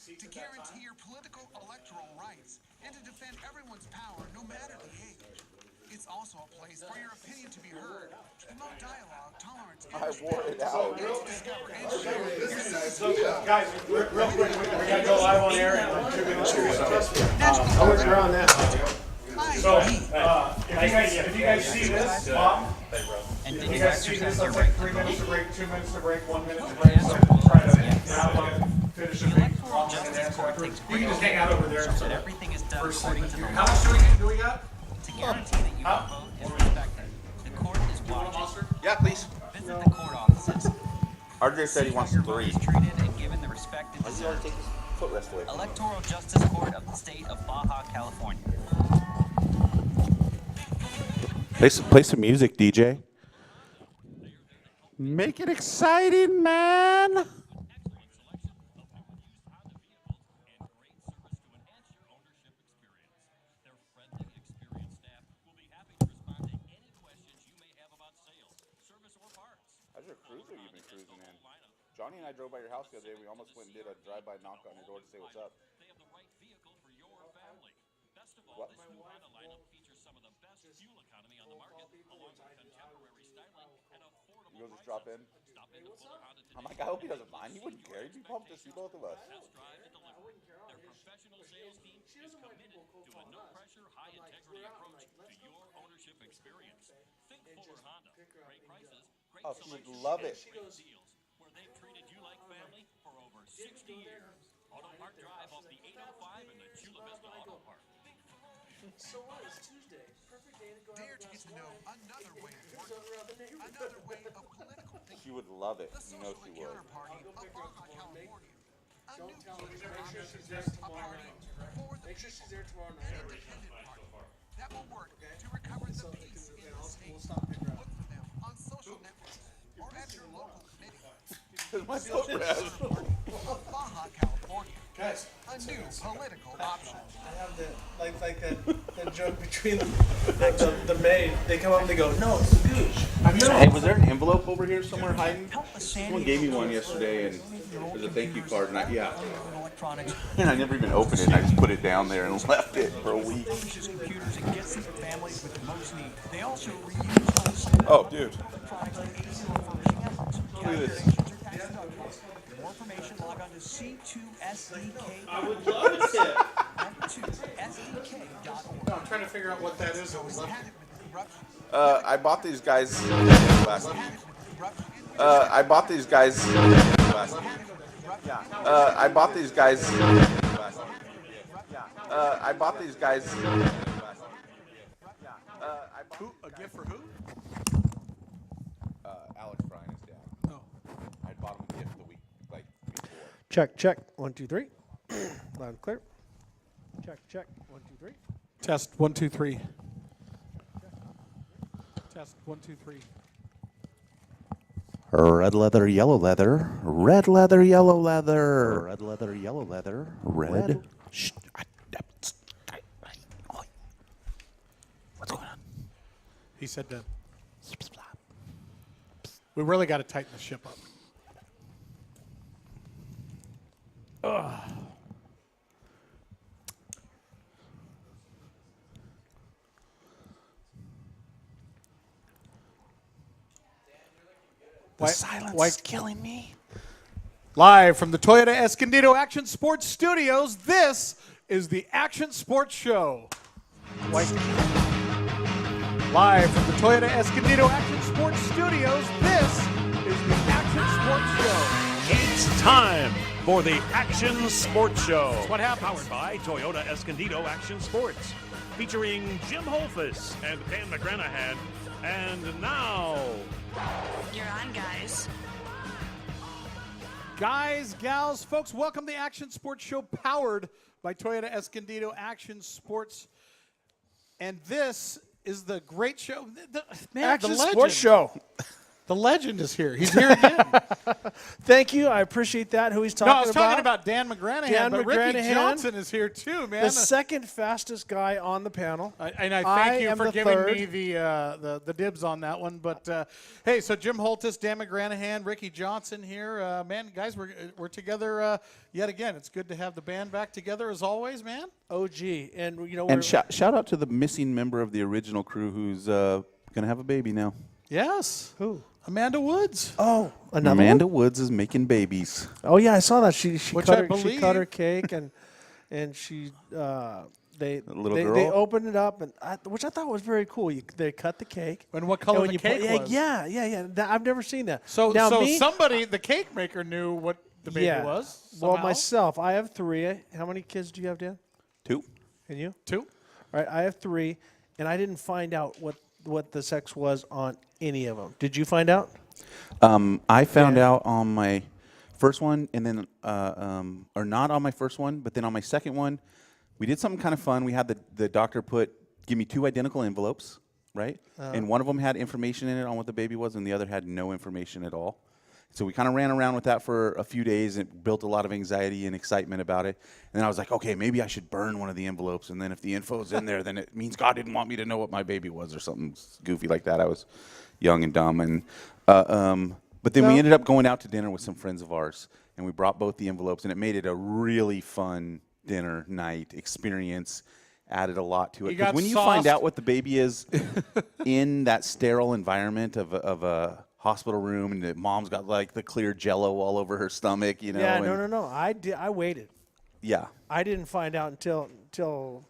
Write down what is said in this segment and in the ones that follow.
to guarantee your political electoral rights and to defend everyone's power no matter the age. It's also a place for your opinion to be heard, to promote dialogue, tolerance, and respect, and to discover and share. Guys, real quick, we gotta go live on air in 2 minutes. I wasn't around that. So, if you guys see this, Bob, if you guys see this, let's take 3 minutes to break, 2 minutes to break, 1 minute to break. So try to wrap up, finish a big compliment and answer. You can just hang out over there. So everything is done according to the how law. much do we got? To guarantee that you will vote and respect it. The court is watching. Yeah, please. Visit the court offices. RJ said he wants Your vote 3. is treated and given the respect it Why does he already deserves. take his footrest away? Electoral Justice Court of the State of Baja California. Play some music, DJ. Make it exciting, man. How's your cruiser you've been cruising in? Johnny and I drove by your house the other day. We almost went and did a drive-by knock on your door to say what's up. They have the right vehicle for your family. Best of all, What? this new Honda lineup features some of the best fuel economy on the market, along with contemporary styling and affordable You go just prices. drop in. Stop into Fuller Honda today. I'm like, I hope he doesn't mind. He wouldn't care. He'd be pumped to see both of us. Test drive and deliver. Their professional sales team is committed to a no-pressure, high-integrity approach to your ownership experience. Think Fuller Honda. Great prices, great Oh, she would selection, love it. great deals, where they've treated you like family for over 60 years. Auto Park Drive off the 805 and the Chula Vista Auto Park. So what? It's Tuesday. Perfect day to go Dare out to get with to know another way of glass working, around the neighborhood. another way of political thinking. She would love it. The You know social she would. encounter party of Baja California. A new tell her. political Make sure option, she's there a tomorrow party night. for the Make sure she's there tomorrow an night. independent party that will work to recover the peace in the state. We'll stop picking her Look up. for them on social networks or at your local committee. There's my footrest. Of Baja California, Guys, a new political option. I have the like that joke between the maid. They come up and they go, "No, it's the gooch." Hey, was there an envelope over here somewhere hiding? Someone gave me one yesterday, and there's a thank you card, and and I never even opened it. I just put it down there and left it for a week. Computers and gets them to families with the most need. They also reuse Oh, dude. Look at this. For more information, log on to C2SDK. I would love to. C2SDK.org. I'm trying to figure out what that is that was left. Had it with corruption. I bought these guys last week. Had it with corruption. I bought these guys last week. I bought these guys last week. I bought these guys last week. Who? A gift for who? Alex Bryan is dad. Oh. I bought him a gift the week before. Check. 1, 2, 3. Loud and clear. Check. 1, 2, 3. Test 1, 2, 3. Test 1, 2, 3. Red leather, yellow leather. Red leather, yellow leather. Red leather, yellow leather. Red. Shh. What's going on? He said that. We really got to tighten the ship up. The silence is killing me. Live from the Toyota Escondido Action Sports Studios, this is the Action Sports Show. Live from the Toyota Escondido Action Sports Studios, this is the Action Sports Show. It's time for the Action Sports Show. What happens? Powered by Toyota Escondido Action Sports. Featuring Jim Holfus and Pam McGranahan. And now, You're on, guys. guys, gals, folks, welcome to the Action Sports Show powered by Toyota Escondido Action Sports. And this is the great show. Man, Action the legend. Sports Show. The legend is here. He's here again. Thank you. I appreciate that. Who he's talking about? No, I was talking about Dan McGranahan, Dan but Ricky McGranahan, Johnson is here too, man. the second fastest guy on the panel. And I thank you am for the giving third. me the dibs on that one. But hey, so Jim Holtis, Dan McGranahan, Ricky Johnson here, man, guys, we're together yet again. It's good to have the band back together as always, man. OG, and you know, And shout out to the missing member of the original crew who's gonna have a baby now. Yes. Who? Amanda Woods. Oh, another Amanda one? Woods is making babies. Oh yeah, I saw that. She Which cut I her, she believe- cut her cake and she they little they girl? opened it up and which I thought was very cool. They cut the cake. And what color when the you cake put, was. Yeah. I've never seen that. So now somebody, the cake maker, knew what the baby was. Well, somehow. myself, I have 3. How many kids do you have, Dan? 2. And you? 2. All right, I have 3, and I didn't find out what the sex was on any of them. Did you find out? I found out on my first one, and then, or not on my first one, but then on my second one, we did something kind of fun. We had the doctor give me 2 identical envelopes, right? And one of them had information in it on what the baby was, and the other had no information at all. So we kind of ran around with that for a few days and built a lot of anxiety and excitement about it. And then I was like, okay, maybe I should burn one of the envelopes. And then if the info's in there, then it means God didn't want me to know what my baby was or something goofy like that. I was young and dumb. And but then we ended up going out to dinner with some friends of ours. And we brought both the envelopes. And it made it a really fun dinner night experience. Added a lot to it. You Because got when you sauced. find out what the baby is in that sterile environment of a hospital room, and the mom's got like the clear Jello all over her stomach, you know. Yeah, and no. I waited. Yeah. I didn't find out until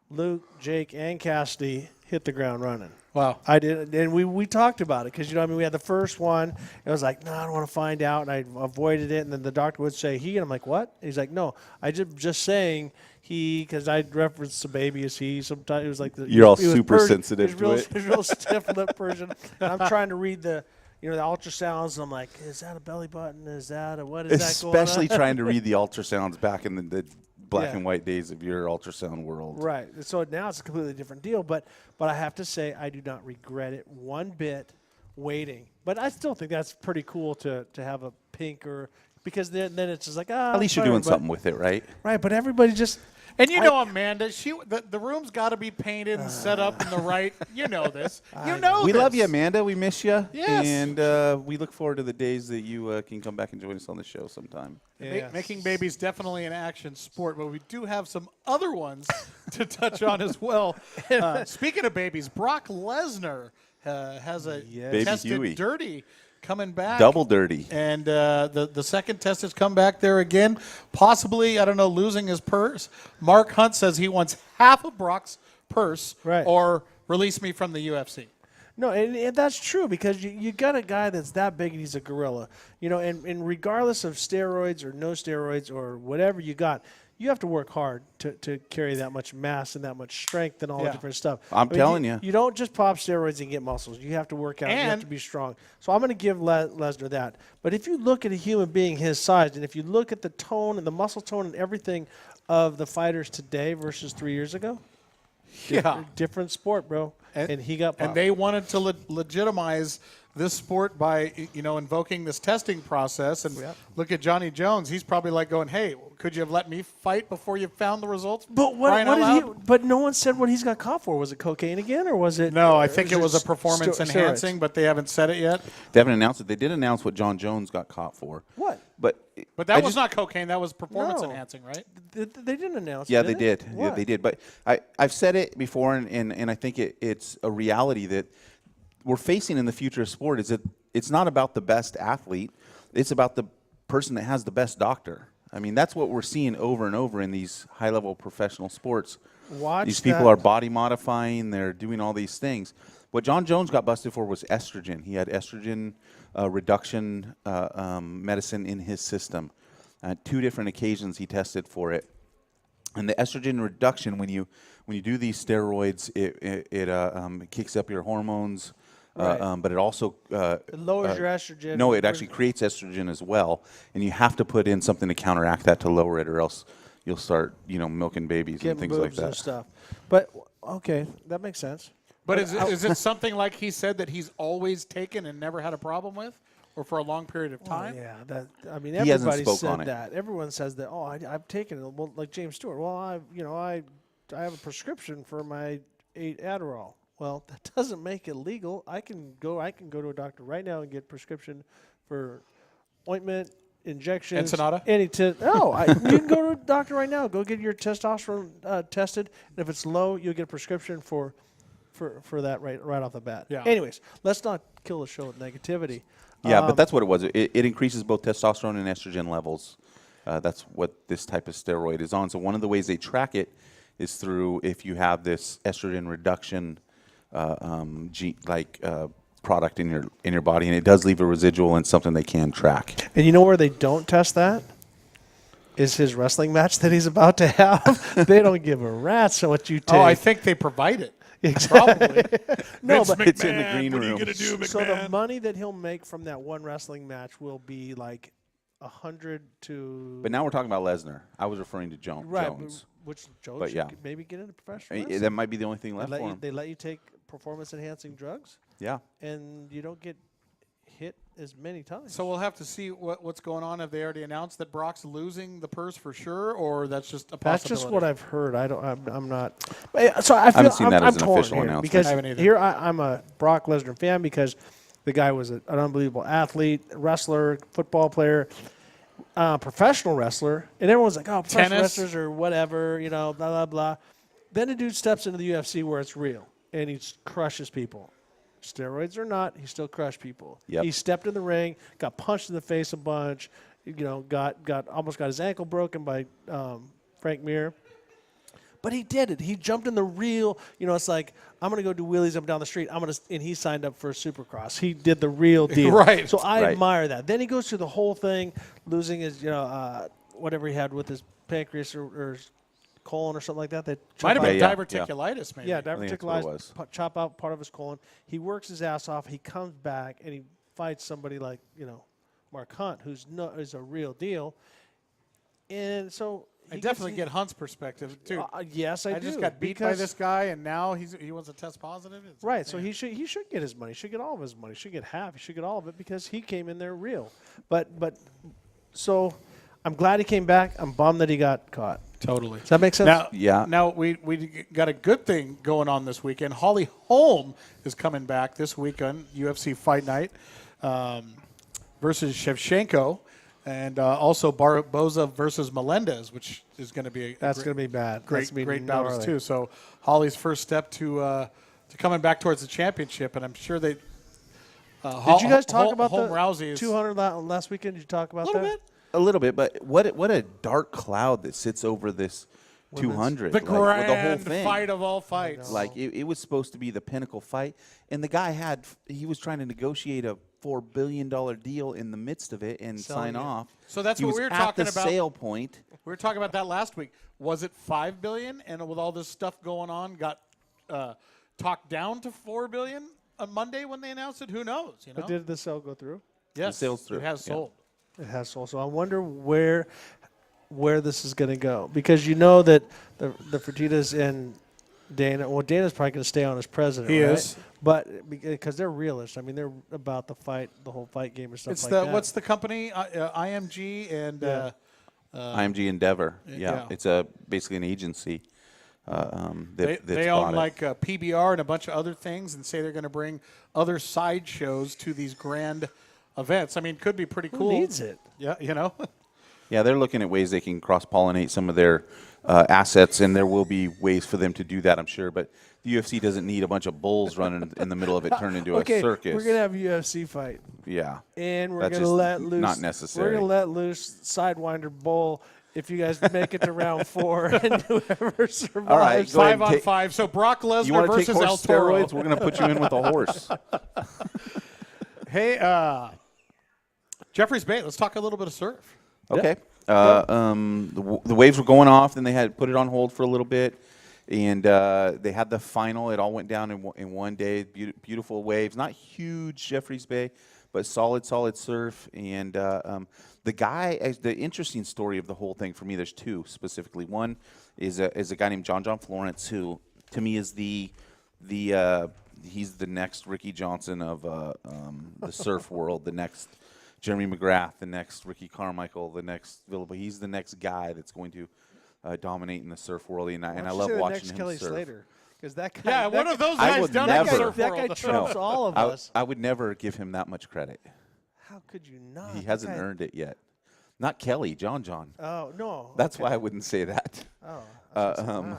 Luke, Jake, and Cassidy hit the ground running. Wow. I did, and we talked about it because we had the first one. It was like, no, I don't want to find out, and I avoided it. And then the doctor would say he, and I'm like, what? And he's like, no, I just saying he, because I referenced the baby as he. Sometimes it was like You're all he was super Persian. sensitive He was to real, it. he was real stiff lip Persian. And I'm trying to read the ultrasounds. And I'm like, is that a belly button? Is that a what is that going on? Especially trying to read the ultrasounds back in the black Yeah. and white days of your ultrasound world. Right. So now it's a completely different deal. But I have to say I do not regret it one bit waiting. But I still think that's pretty cool to have a pink or because then it's just like At least you're doing something with it, right? Right. But everybody just And you know, Amanda, the room's got to be painted and set up in the right. You know this. You know We this. love you, Amanda. We miss you. Yes. And we look forward to the days that you can come back and join us on the show sometime. Making babies definitely an action sport, but we do have some other ones to touch on as well. Speaking of babies, Brock Lesnar has a Baby tested Huey. dirty coming back. Double dirty. And the second test has come back there again, possibly, I don't know, losing his purse. Mark Hunt says he wants half of Brock's purse or release me from the UFC. No, and that's true because you got a guy that's that big and he's a gorilla. And regardless of steroids or no steroids or whatever you got, you have to work hard to carry that much mass and that much strength and all the different stuff. I'm telling you. You don't just pop steroids and get muscles. You have to work out. You have to be strong. So I'm going to give Lesnar that. But if you look at a human being his size and if you look at the tone and the muscle tone and everything of the fighters today versus 3 years ago, different sport, bro. And he got popped. And they wanted to legitimize this sport by, invoking this testing process. And look at Johnny Jones. He's probably like going, hey, could you have let me fight before you found the results? But what did he? But no one said what he's got caught for. Was it cocaine again, or was it? No, I think it was a performance enhancing, steroids? but they haven't said it yet. They haven't announced it. They did announce what John Jones got caught for. What? But that was not cocaine. That was performance No. enhancing, right? They didn't announce. Yeah, it, they did. Yeah, What? they did. But I've said it before, and I think it's a reality that we're facing in the future of sport is that it's not about the best athlete. It's about the person that has the best doctor. I mean, that's what we're seeing over and over in these high-level professional sports. These people are body modifying. They're doing all these things. What John Jones got busted for was estrogen. He had estrogen reduction medicine in his system. 2 different occasions he tested for it. And the estrogen reduction, when you do these steroids, it kicks up your hormones, but it also It lowers your estrogen. No, it actually creates estrogen as well, and you have to put in something to counteract that to lower it, or else you'll start milking babies and Getting things like boobs that. and stuff. But okay, that makes sense. But is it something like he said that he's always taken and never had a problem with, or for a long period of time? Yeah, He hasn't everybody spoke said on it. that. Everyone says that. Oh, I've taken it. Well, like James Stewart. Well, I have a prescription for my 8 Adderall. Well, that doesn't make it legal. I can go to a doctor right now and get prescription for ointment, injections. Ensenada? You can go to a doctor right now. Go get your testosterone tested, and if it's low, you'll get a prescription for that right off the bat. Yeah. Anyways, let's not kill the show with negativity. Yeah, but that's what it was. It increases both testosterone and estrogen levels. That's what this type of steroid is on. So one of the ways they track it is through if you have this estrogen reduction product in your body, and it does leave a residual and something they can track. And you know where they don't test that? Is his wrestling match that he's about to have. They don't give a rat's on what you take. Oh, I think they provide it. Exactly. No, Vince but It's in the green what are you room. gonna do, McMahon? so the money that he'll make from that one wrestling match will be like 100 to. But now we're talking about Lesnar. I was referring to right, Jones. which Jones But should yeah. maybe get into professional I mean, wrestling. that might be the only thing They left let for you- him. They let you take performance-enhancing drugs, Yeah. and you don't get hit as many times. So we'll have to see what's going on. Have they already announced that Brock's losing the purse for sure, or that's just a possibility? That's just what I've heard. I'm not. So I feel haven't seen that I'm as an torn official here announcement. because I haven't either. here I'm a Brock Lesnar fan because the guy was an unbelievable athlete, wrestler, football player, professional wrestler, and everyone's like, "Oh, professional Tennis. wrestlers or whatever," blah blah blah. Then the dude steps into the UFC where it's real, and he crushes people. Steroids or not, he still crushed people. Yep. He stepped in the ring, got punched in the face a bunch, almost got his ankle broken by Frank Mir. But he did it. He jumped in the real, it's like, I'm going to go do wheelies up and down the street. And he signed up for Supercross. He did the real deal. Right. So I Right. admire that. Then he goes through the whole thing, losing his, whatever he had with his pancreas or his colon or something like that. They Might have been Yeah, yeah. diverticulitis, maybe. yeah, think that's what it was. diverticulitis, chop out part of his colon. He works his ass off. He comes back and he fights somebody like, Mark Hunt, who's is a real deal. And so I definitely get Hunt's perspective too. yes, I do. just got beat by because- this guy, and now he wants to test positive. It's- Right, so he should get his money. He should get all of his money. He should get half. He should get all of it because he came in there real. But so I'm glad he came back. I'm bummed that he got caught. Totally. Does that make sense? Now, Yeah. Now we got a good thing going on this weekend. Holly Holm is coming back this week on UFC Fight Night versus Shevchenko, and also Barboza versus Melendez, which is going to be That's going to be bad. great That's gonna be great battles gnarly. too. So Holly's first step to coming back towards the championship, and I'm sure they. Did you guys talk about Holm the Rousey is 200 last weekend? Did you talk about a little that? bit. A little bit, but what a dark cloud that sits over this 200. The like, with the whole grand thing. fight of all fights. Like it was supposed to be the pinnacle fight, and the guy he was trying to negotiate a $4 billion deal in the midst of it and Selling sign it. off. So that's He what was we were at talking the about. sale point. We were talking about that last week. Was it $5 billion, and with all this stuff going on, got talked down to $4 billion on Monday when they announced it? Who knows? But did the sale go through? Yes, sale's through, It has yeah. sold. It has sold. So I wonder where this is going to go because you know that the Fertittas and Dana. Well, Dana's probably going to stay on as president. He right? is. But because they're realists. I mean, they're about the fight, the whole fight game and stuff It's like the that. what's the company? IMG and Yeah. IMG Endeavor. Yeah, yeah. it's basically an agency. they That's own bought it. like PBR and a bunch of other things, and say they're going to bring other side shows to these grand events. I mean, could be pretty Who cool. needs it? Yeah, Yeah, they're looking at ways they can cross-pollinate some of their assets, and there will be ways for them to do that, I'm sure. But the UFC doesn't need a bunch of bulls running in the middle of it, turn into Okay, a circus. we're gonna have a UFC fight, Yeah. and we're That's gonna just let loose. not necessary. We're gonna let loose Sidewinder Bull. If you guys make it to round 4 and whoever survives, All right, go ahead 5 and on take- 5. So Brock You Lesnar want to take versus El horse Toro. steroids? We're going to put you in with a horse. Hey, Jeffries Bay. Let's talk a little bit of surf. Okay. The waves were going off, then they had put it on hold for a little bit, and they had the final. It all went down in one day. Beautiful waves, not huge Jeffries Bay, but solid surf. And the interesting story of the whole thing for me, there's two specifically. One is a guy named John Florence, who to me is the he's the next Ricky Johnson of the surf world, the next Jeremy McGrath, the next Ricky Carmichael, the next Villalba. He's the next guy that's going to dominate in the surf world, and I love watching him Kelly surf. Slater. Because that guy, Yeah, one of those I guys would down never- in the surf that world. guy trumps all of us. I would never give him that much credit. How could you not? He That hasn't guy- earned it yet. Not Kelly, John. Oh no. That's okay. why I wouldn't say that. Oh, I was gonna say, Um, wow.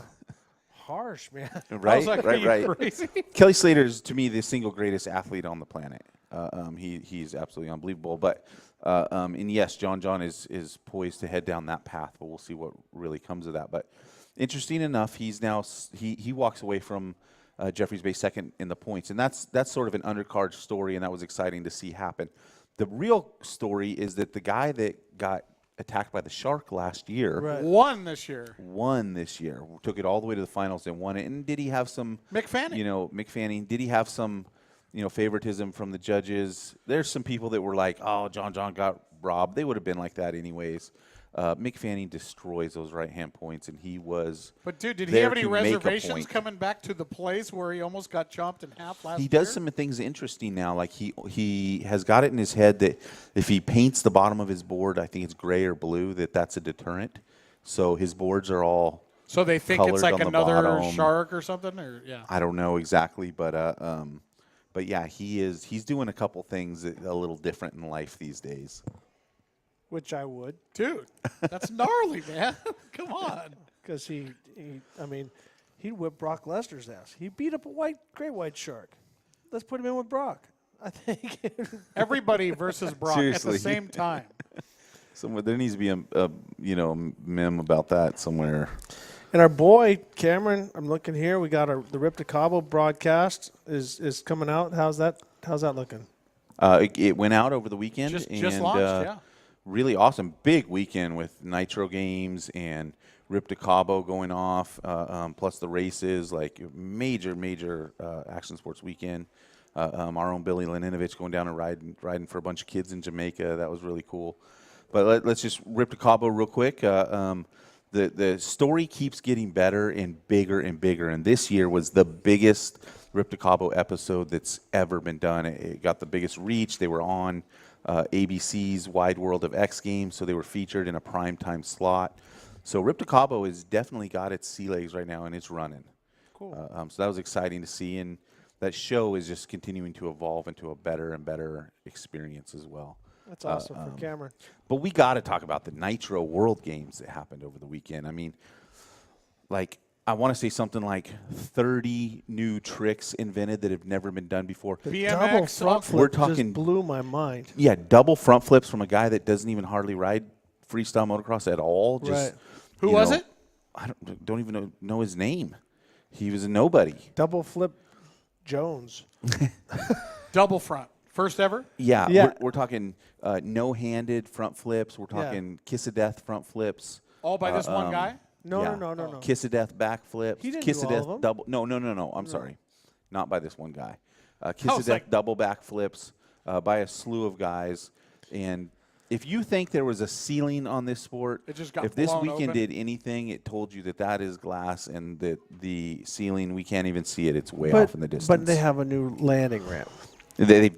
Harsh, man. Right, like, are right, you right. crazy? Kelly Slater is, to me, the single greatest athlete on the planet. He's absolutely unbelievable. But and yes, John is poised to head down that path. But we'll see what really comes of that. But interesting enough, he's now he walks away from Jeffreys Bay second in the points, and that's sort of an undercard story, and that was exciting to see happen. The real story is that the guy that got attacked by the shark last year Won this year. won this year, took it all the way to the finals and won it. And did he have some Mick Fanning. Mick Fanning, did he have some favoritism from the judges? There's some people that were like, oh, John got robbed. They would have been like that anyways. Mick Fanning destroys those right-hand points, and he was But, dude, did he there have any to make a reservations point. coming back to the place where he almost got chopped in half last year? He does some things interesting now. Like he has got it in his head that if he paints the bottom of his board, I think it's gray or blue, that's a deterrent. So his boards are all So they think it's colored like on the another bottom. shark or something? Or yeah. I don't know exactly, but yeah, he's doing a couple things a little different in life these days. Which I would, Dude, that's gnarly, man. Come on. because he'd whip Brock Lesnar's ass. He beat up a great white shark. Let's put him in with Brock. I think. Everybody versus Brock Seriously. at the same time. There needs to be a meme about that somewhere. And our boy Cameron, I'm looking here. We got the Rip to Cabo broadcast is coming out. How's that looking? It went out over the weekend. Just launched, yeah. Really awesome. Big weekend with Nitro games and Rip to Cabo going off, plus the races, like major action sports weekend. Our own Billy Laninovich going down and riding for a bunch of kids in Jamaica. That was really cool. But let's just Rip to Cabo real quick. The story keeps getting better and bigger, and this year was the biggest Rip to Cabo episode that's ever been done. It got the biggest reach. They were on ABC's Wide World of X Games, so they were featured in a primetime slot. So Rip to Cabo has definitely got its sea legs right now, and it's running. Cool. So that was exciting to see, and that show is just continuing to evolve into a better and better experience as well. That's awesome for Cameron. But we got to talk about the Nitro World Games that happened over the weekend. I mean, I want to say something like 30 new tricks invented that have never been done before. BMX, Double front flip We're talking- just blew my mind. Yeah, double front flips from a guy that doesn't even hardly ride freestyle motocross at all. Just, Right. Who was it? I don't even know his name. He was a nobody. Double flip Jones. Double front. First ever? Yeah, Yeah. We're talking no-handed front flips. We're talking kiss of death front flips. All by this one guy? No. Kiss of death back flips. He didn't Kiss do of all death of them. double. No. I'm sorry, not by this one guy. Kiss Oh, of it's death like- double back flips by a slew of guys. And if you think there was a ceiling on this sport, It just got if this blown weekend open. did anything, it told you that is glass, and that the ceiling, we can't even see it. It's way But, off in the distance. but they have a new landing ramp. They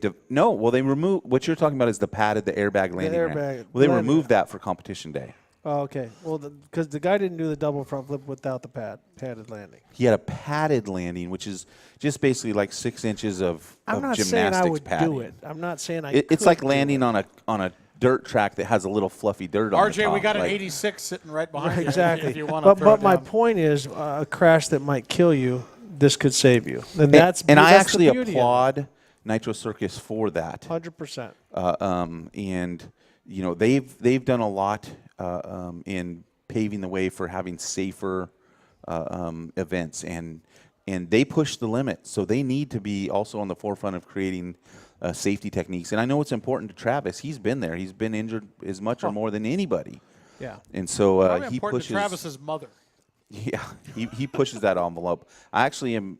removed. What you're talking about is the airbag landing ramp. airbag Well, they landing removed that for competition day. Oh, okay. Well, because the guy didn't do the double front flip without the padded landing. He had a padded landing, which is just basically like 6 inches of I'm not saying gymnastics I would padding. do it. I'm not saying It's could like do landing it. on a dirt track that has a little fluffy dirt on the RJ, top. we got an like- 86 sitting right behind Right, you. exactly. If you want to But my point is, a crash that might kill you, this could save you. And that's and I that's actually the beauty of it. applaud Nitro Circus for that. 100%. And they've done a lot in paving the way for having safer events, and they push the limit. So they need to be also on the forefront of creating safety techniques. And I know it's important to Travis. He's been there. He's been injured as much or more than anybody. Yeah. And so Probably he important pushes. to Travis's mother. Yeah, he pushes that envelope. I actually am,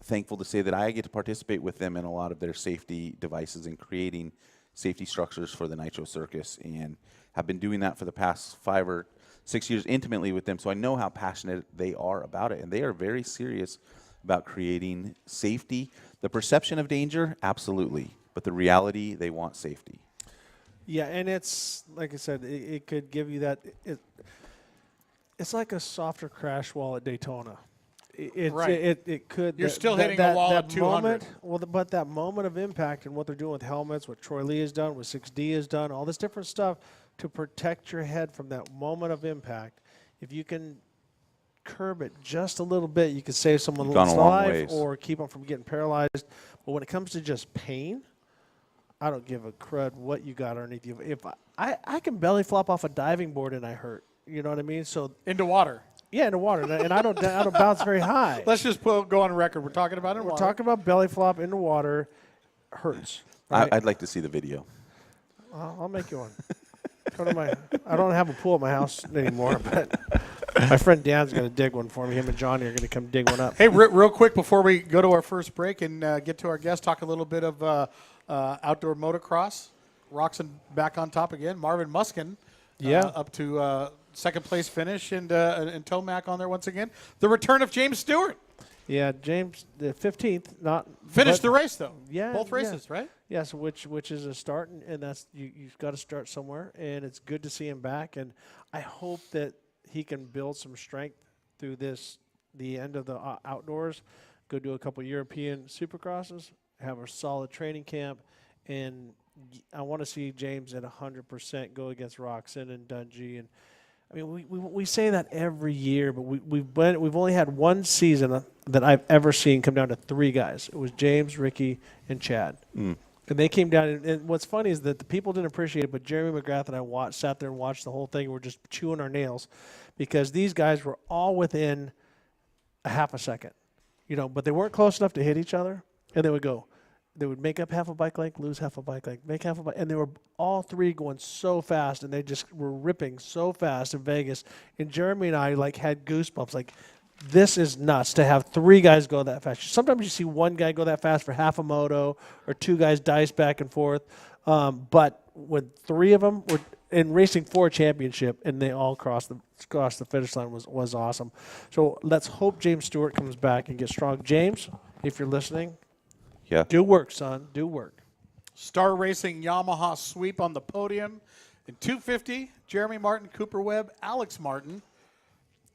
thankful to say that I get to participate with them in a lot of their safety devices and creating safety structures for the Nitro Circus, and have been doing that for the past 5 or 6 years intimately with them. So I know how passionate they are about it, and they are very serious about creating safety. The perception of danger, absolutely. But the reality, they want safety. Yeah, and it's, like I said, it could give you that. It's like a softer crash wall at Daytona. Right. It could. You're still hitting a wall at 200. Moment, but that moment of impact and what they're doing with helmets, what Troy Lee has done, what 6D has done, all this different stuff to protect your head from that moment of impact. If you can curb it just a little bit, you can save someone's life or keep them from getting paralyzed. But when it comes to just pain, I don't give a crud what you got underneath you. If I can belly flop off a diving board and I hurt, you know what I mean? So into water. Yeah, in the water, and I don't bounce very high. Let's just go on record. We're talking about it in water. We're talking about belly flop in the water. Hurts. Right? I'd like to see the video. I'll make you one. Come to I don't have a pool at my house anymore, but my friend Dan's going to dig one for me. Him and Johnny are going to come dig one up. Hey, real quick before we go to our first break and get to our guest, talk a little bit of outdoor motocross. Roxon back on top again. Marvin Muskin up to second place finish, and Tomac on there once again. The return of James Stewart. Yeah, James, the 15th, not finished the race though. Yeah, both races, right? Yes, which is a start, and that's you've got to start somewhere, and it's good to see him back, and I hope that he can build some strength through the end of the outdoors, go do a couple European Supercrosses, have a solid training camp, and I want to see James at 100% go against Roxon and Dungey. And I mean, we say that every year, but we've only had one season that I've ever seen come down to three guys. It was James, Ricky, and Chad. And they came down, and what's funny is that the people didn't appreciate it, but Jeremy McGrath and I sat there and watched the whole thing, and we're just chewing our nails because these guys were all within a half a second, but they weren't close enough to hit each other, and they would make up half a bike length, lose half a bike length, make half a bike, and they were all three going so fast, and they just were ripping so fast in Vegas. And Jeremy and I had goosebumps. Like, this is nuts to have three guys go that fast. Sometimes you see one guy go that fast for half a moto, or two guys dice back and forth. But when three of them were in Racing 4 championship, and they all crossed the finish line was awesome. So let's hope James Stewart comes back and gets strong. James, if you're listening. Yeah. Do work, son. Do work. Star Racing Yamaha sweep on the podium. In 250, Jeremy Martin, Cooper Webb, Alex Martin.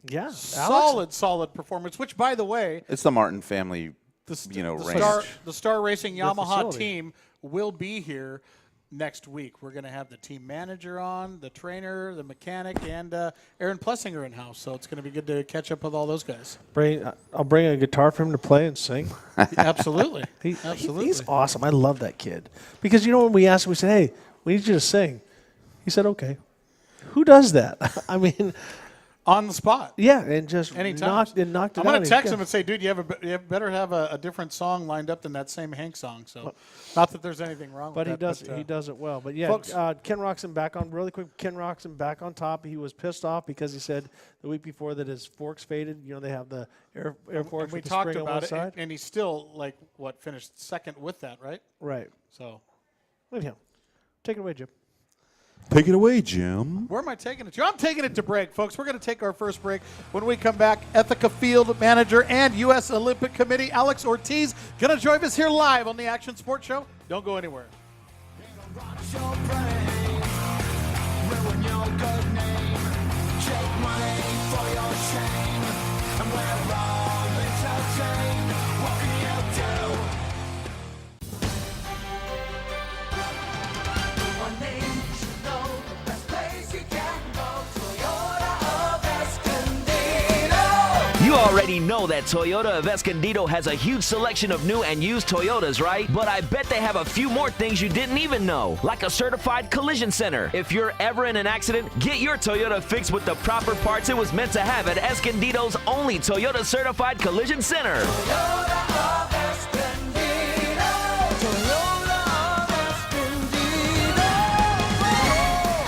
Yeah. Solid performance, which, by the way. It's the Martin family, range. The Star Racing Yamaha team will be here next week. We're going to have the team manager on, the trainer, the mechanic, and Aaron Plessinger in house. So it's going to be good to catch up with all those guys. I'll bring a guitar for him to play and sing. Absolutely. Absolutely. He's awesome. I love that kid. Because when we asked him, we said, hey, we need you to sing. He said, okay. Who does that? I mean, on the spot. Yeah, and just anytime. knocked it out. I'm going to text him and say, dude, you better have a different song lined up than that same Hank song. So, not that there's anything wrong with that. But he does it well. But yeah, folks, Ken Roxon back on, really quick, Ken Roxon back on top. He was pissed off because he said the week before that his forks faded. They have the air forks with the spring on one side. And he's still, finished second with that, right? Right. So. Anyhow, take it away, Jim. Take it away, Jim. Where am I taking it to? I'm taking it to break, folks. We're going to take our first break. When we come back, Ethica Field Manager and U.S. Olympic Committee Alex Ortiz going to join us here live on the Action Sports Show. Don't go anywhere. You already know that Toyota of Escondido has a huge selection of new and used Toyotas, right? But I bet they have a few more things you didn't even know, like a certified collision center. If you're ever in an accident, get your Toyota fixed with the proper parts it was meant to have at Escondido's only Toyota certified collision center. Toyota of Escondido. Toyota of Escondido.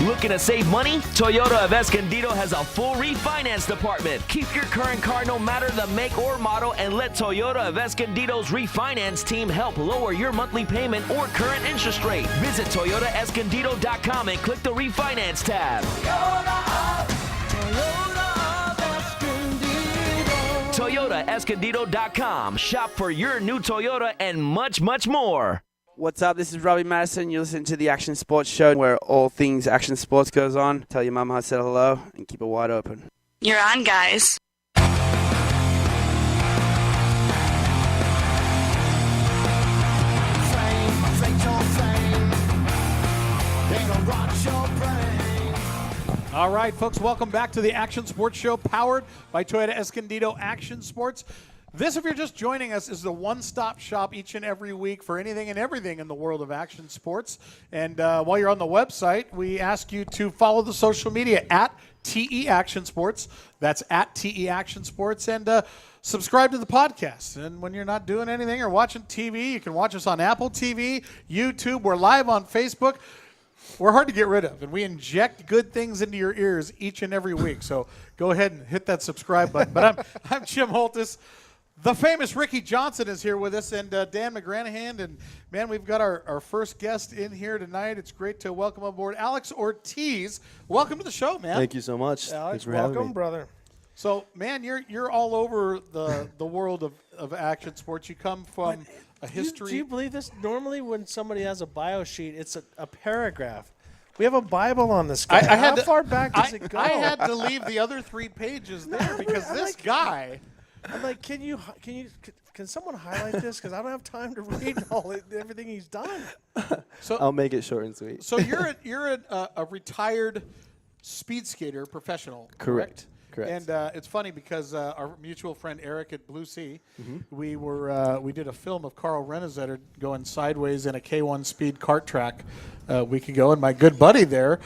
Looking to save money? Toyota of Escondido has a full refinance department. Keep your current car no matter the make or model and let Toyota of Escondido's refinance team help lower your monthly payment or current interest rate. Visit ToyotaEscondido.com and click the refinance tab. Toyota of Escondido. Toyota ToyotaofEscondido.com. Shop for your new Toyota and much, much more. What's up? This is Robbie Madison. You're listening to the Action Sports Show, where all things action sports goes on. Tell your mama I said hello and keep it wide open. You're on, guys. All right, folks, welcome back to the Action Sports Show, powered by Toyota Escondido Action Sports. This, if you're just joining us, is the one-stop shop each and every week for anything and everything in the world of action sports. And while you're on the website, we ask you to follow the social media at TE Action Sports. That's at TE Action Sports. And subscribe to the podcast. And when you're not doing anything or watching TV, you can watch us on Apple TV, YouTube. We're live on Facebook. We're hard to get rid of, and we inject good things into your ears each and every week. So go ahead and hit that subscribe button. But I'm Jim Holtis. The famous Ricky Johnson is here with us, and Dan McGranahan. And, man, we've got our first guest in here tonight. It's great to welcome aboard Alex Ortiz. Welcome to the show, man. Thank you so much. Alex, Thanks for having welcome, me. brother. So, man, you're all over the world of action sports. You come from a history. Do you believe this? Normally when somebody has a bio sheet, it's a paragraph. We have a Bible on this guy. How far back does it go? I had to leave the other 3 pages there because this guy. I'm like, can someone highlight this? Because I don't have time to read everything he's done. So I'll make it short and sweet. So you're a retired speed skater professional, correct? Correct. And it's funny because our mutual friend Eric at Blue Sea, we did a film of Carl Renazetter going sideways in a K1 speed kart track a week ago, and my good buddy there,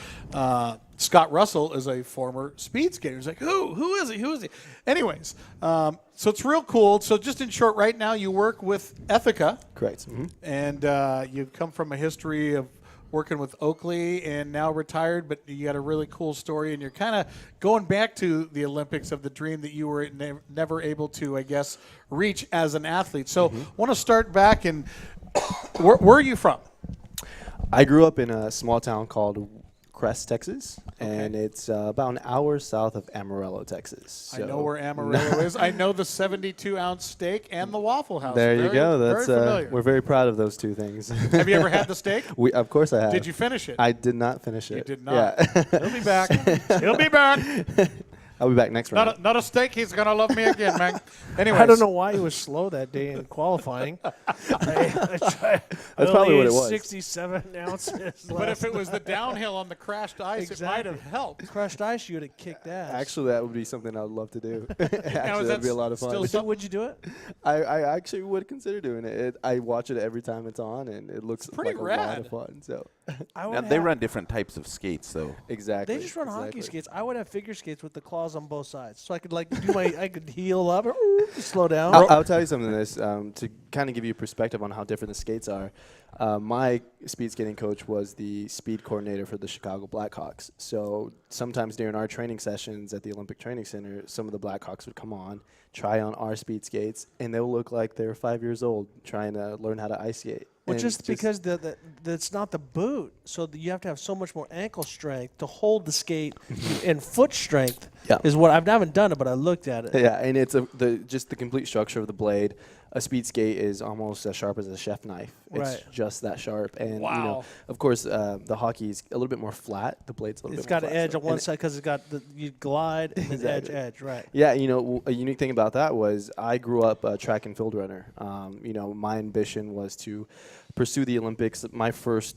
Scott Russell, is a former speed skater. He's like, who is he? Who is he? Anyways, so it's real cool. So just in short, right now you work with Ethica. Correct. And you've come from a history of working with Oakley and now retired, but you got a really cool story, and you're kind of going back to the Olympics of the dream that you were never able to, I guess, reach as an athlete. So I want to start back, and where are you from? I grew up in a small town called Crest, Texas, and it's about an hour south of Amarillo, Texas. So I know where Amarillo is. I know the 72-ounce steak and the Waffle House. There you go. That's very familiar. we're very proud of those 2 things. Have you ever had the steak? Of course I have. Did you finish it? I did not finish it. You did not. Yeah. He'll be back. He'll be back. I'll be back next round. Not a steak. He's gonna love me again, man. Anyways. I don't know why he was slow that day in qualifying. That's probably what it was. 67 ounces. But if it was the downhill on the crashed ice, it might have helped. Crushed ice, you would have kicked ass. Actually, that would be something I would love to do. Actually, that'd be a lot of fun. Would you do it? I actually would consider doing it. I watch it every time it's on, and it looks like a lot of fun. So now they run different types of skates, though. Exactly. They just run hockey skates. I would have figure skates with the claws on both sides, so I could I could heel up or slow down. I'll tell you something. To kind of give you perspective on how different the skates are. My speed skating coach was the speed coordinator for the Chicago Blackhawks. So sometimes during our training sessions at the Olympic Training Center, some of the Blackhawks would come on, try on our speed skates, and they'll look like they're 5 years old trying to learn how to ice skate. Well, just because that's not the boot, so you have to have so much more ankle strength to hold the skate, and foot strength is what I haven't done it, but I looked at it. Yeah, and it's just the complete structure of the blade. A speed skate is almost as sharp as a chef knife. It's just that sharp. And you know, of course, the hockey is a little bit more flat. The blade's a little bit more flat. It's got an edge on one side because it's got you glide and then edge, right? Yeah, you know, a unique thing about that was I grew up a track and field runner. You know, my ambition was to pursue the Olympics. My first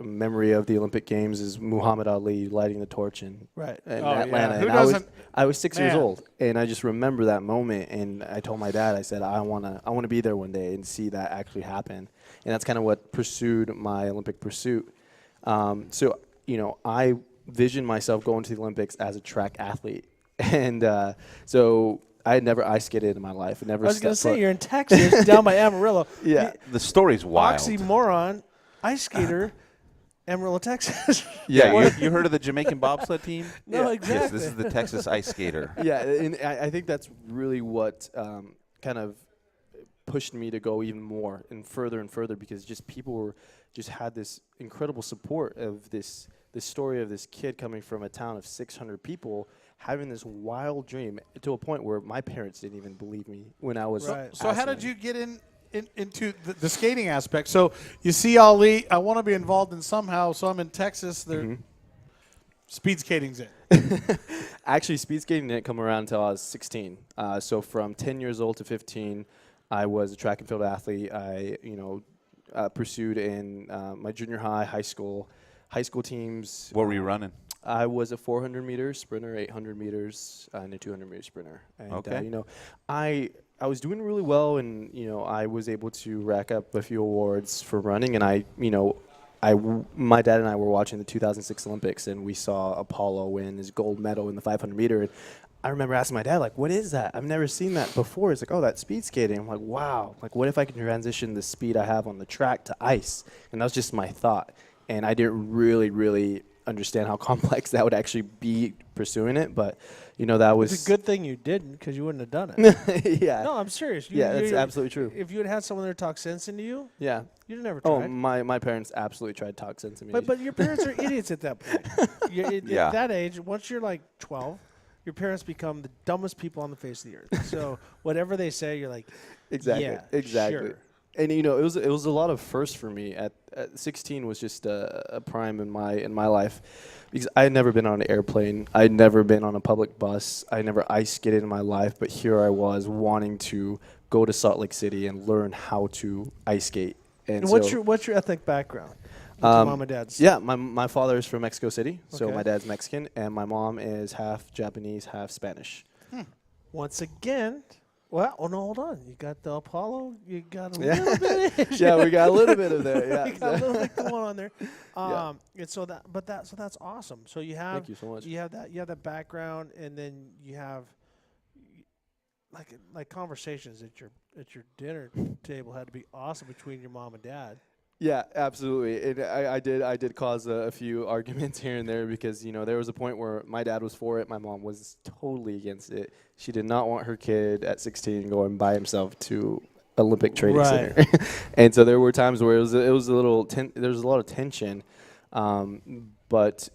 memory of the Olympic Games is Muhammad Ali lighting the torch in Atlanta. Yeah. And I was 6 years old, and I just remember that moment. And I told my dad, I said, I want to be there one day and see that actually happen. And that's kind of what pursued my Olympic pursuit. So, you know, I visioned myself going to the Olympics as a track athlete. And so I had never ice skated in my life. I was going to say, you're in Texas, down by Amarillo. Yeah. The story's wild. Oxymoron, ice skater, Amarillo, Texas. Yeah, you heard of the Jamaican bobsled team? No, exactly. Yes, this is the Texas ice skater. Yeah, and I think that's really what kind of pushed me to go even more and further, because just people had this incredible support of this the story of this kid coming from a town of 600 people having this wild dream to a point where my parents didn't even believe me when I was. So how did you get into the skating aspect? So you see Ali, I want to be involved in somehow. So I'm in Texas. Speed skating's it. Actually, speed skating didn't come around until I was 16. So from 10 years old to 15, I was a track and field athlete. I, pursued in my junior high school teams. What were you running? I was a 400 meter sprinter, 800 meters, and a 200 meter sprinter. And, okay. I was doing really well, and I was able to rack up a few awards for running, and my dad and I were watching the 2006 Olympics, and we saw Apollo win his gold medal in the 500 meter. And I remember asking my dad, like, what is that? I've never seen that before. He's like, oh, that's speed skating. I'm like, wow. Like, what if I can transition the speed I have on the track to ice? And that was just my thought. And I didn't really understand how complex that would actually be pursuing it. But, that was... It's a good thing you didn't, because you wouldn't have done it. Yeah. No, I'm serious. That's absolutely true. If you had someone there talk sense into you, yeah, you'd have never tried. Oh, my parents absolutely tried to talk sense into me. But your parents are idiots at that point. At that age, once you're like 12, your parents become the dumbest people on the face of the earth. So whatever they say, you're like, exactly. Sure. And it was a lot of firsts for me. At 16 was just a prime in my life, because I had never been on an airplane. I had never been on a public bus. I never ice skated in my life. But here I was wanting to go to Salt Lake City and learn how to ice skate. And what's your ethnic background? What's your mom and dad's? Yeah, my father is from Mexico City, so Okay. my dad's Mexican, and my mom is half Japanese, half Spanish. Once again, well, no, hold on. You got the Apollo. You got a little bit. Yeah, we got a little bit of there. Yeah, you got a little bit going on there. And so that's awesome. So you have. Thank you so much. You have that background, and then you have like conversations at your dinner table had to be awesome between your mom and dad. Yeah, absolutely. And I did cause a few arguments here and there, because there was a point where my dad was for it, my mom was totally against it. She did not want her kid at 16 going by himself to Olympic Training Center. And so there were times where there was a lot of tension, but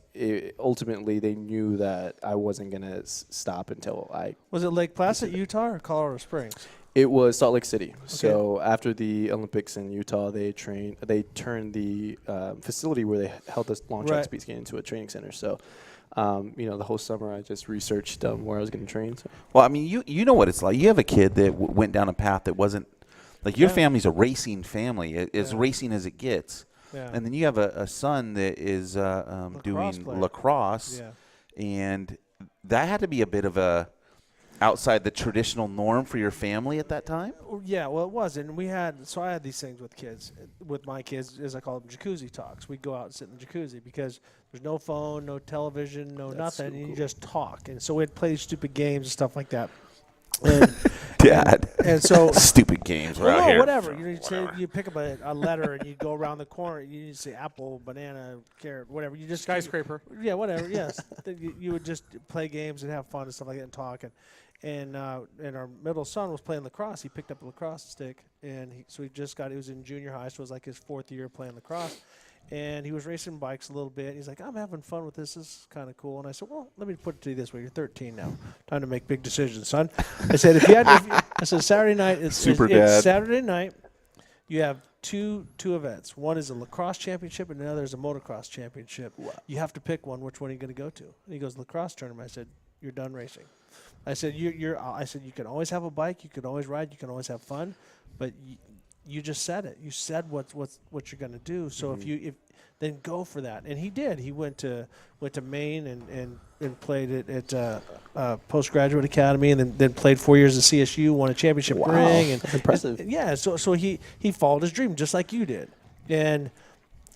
ultimately they knew that I wasn't gonna stop until I. Was it Lake Placid, Utah, or Colorado Springs? It was Salt Lake City. Okay. So after the Olympics in Utah, they turned the facility where they held this long track speed skating into a training center. So, the whole summer I just researched where I was going to train. So. Well, I mean, you know what it's like. You have a kid that went down a path that wasn't like your family's a racing family, as racing as it gets. Yeah. And then you have a son that is doing lacrosse, and that had to be a bit of a outside the traditional norm for your family at that time? Yeah, well, it was. And I had these things with my kids, as I call them, jacuzzi talks. We'd go out and sit in the jacuzzi because there's no phone, no television, nothing, so and you just talk. And so we'd play stupid games and stuff like that. And, Dad. And so stupid games right here. Whatever. You pick up a letter and you go around the corner. You say apple, banana, carrot, whatever. You just skyscraper. Yeah, whatever. Yes, you would just play games and have fun and stuff like that and talk. And our middle son was playing lacrosse. He picked up a lacrosse stick, and he was in junior high, so it was like his 4th year playing lacrosse. And he was racing bikes a little bit. He's like, I'm having fun with this. This is kind of cool. And I said, well, let me put it to you this way. You're 13 now. Time to make big decisions, son. I said, I said, Saturday night. It's Saturday night. You have two events. One is a lacrosse championship, and another is a motocross championship. Wow. You have to pick one. Which one are you going to go to? And he goes, lacrosse tournament. I said, you're done racing. I said, I said, you can always have a bike. You can always ride. You can always have fun. But you just said it. You said what you're going to do. So if then go for that. And he did. He went to Maine and played at postgraduate academy, and then played 4 years at CSU, won a championship ring. And that's impressive. So he followed his dream just like you did.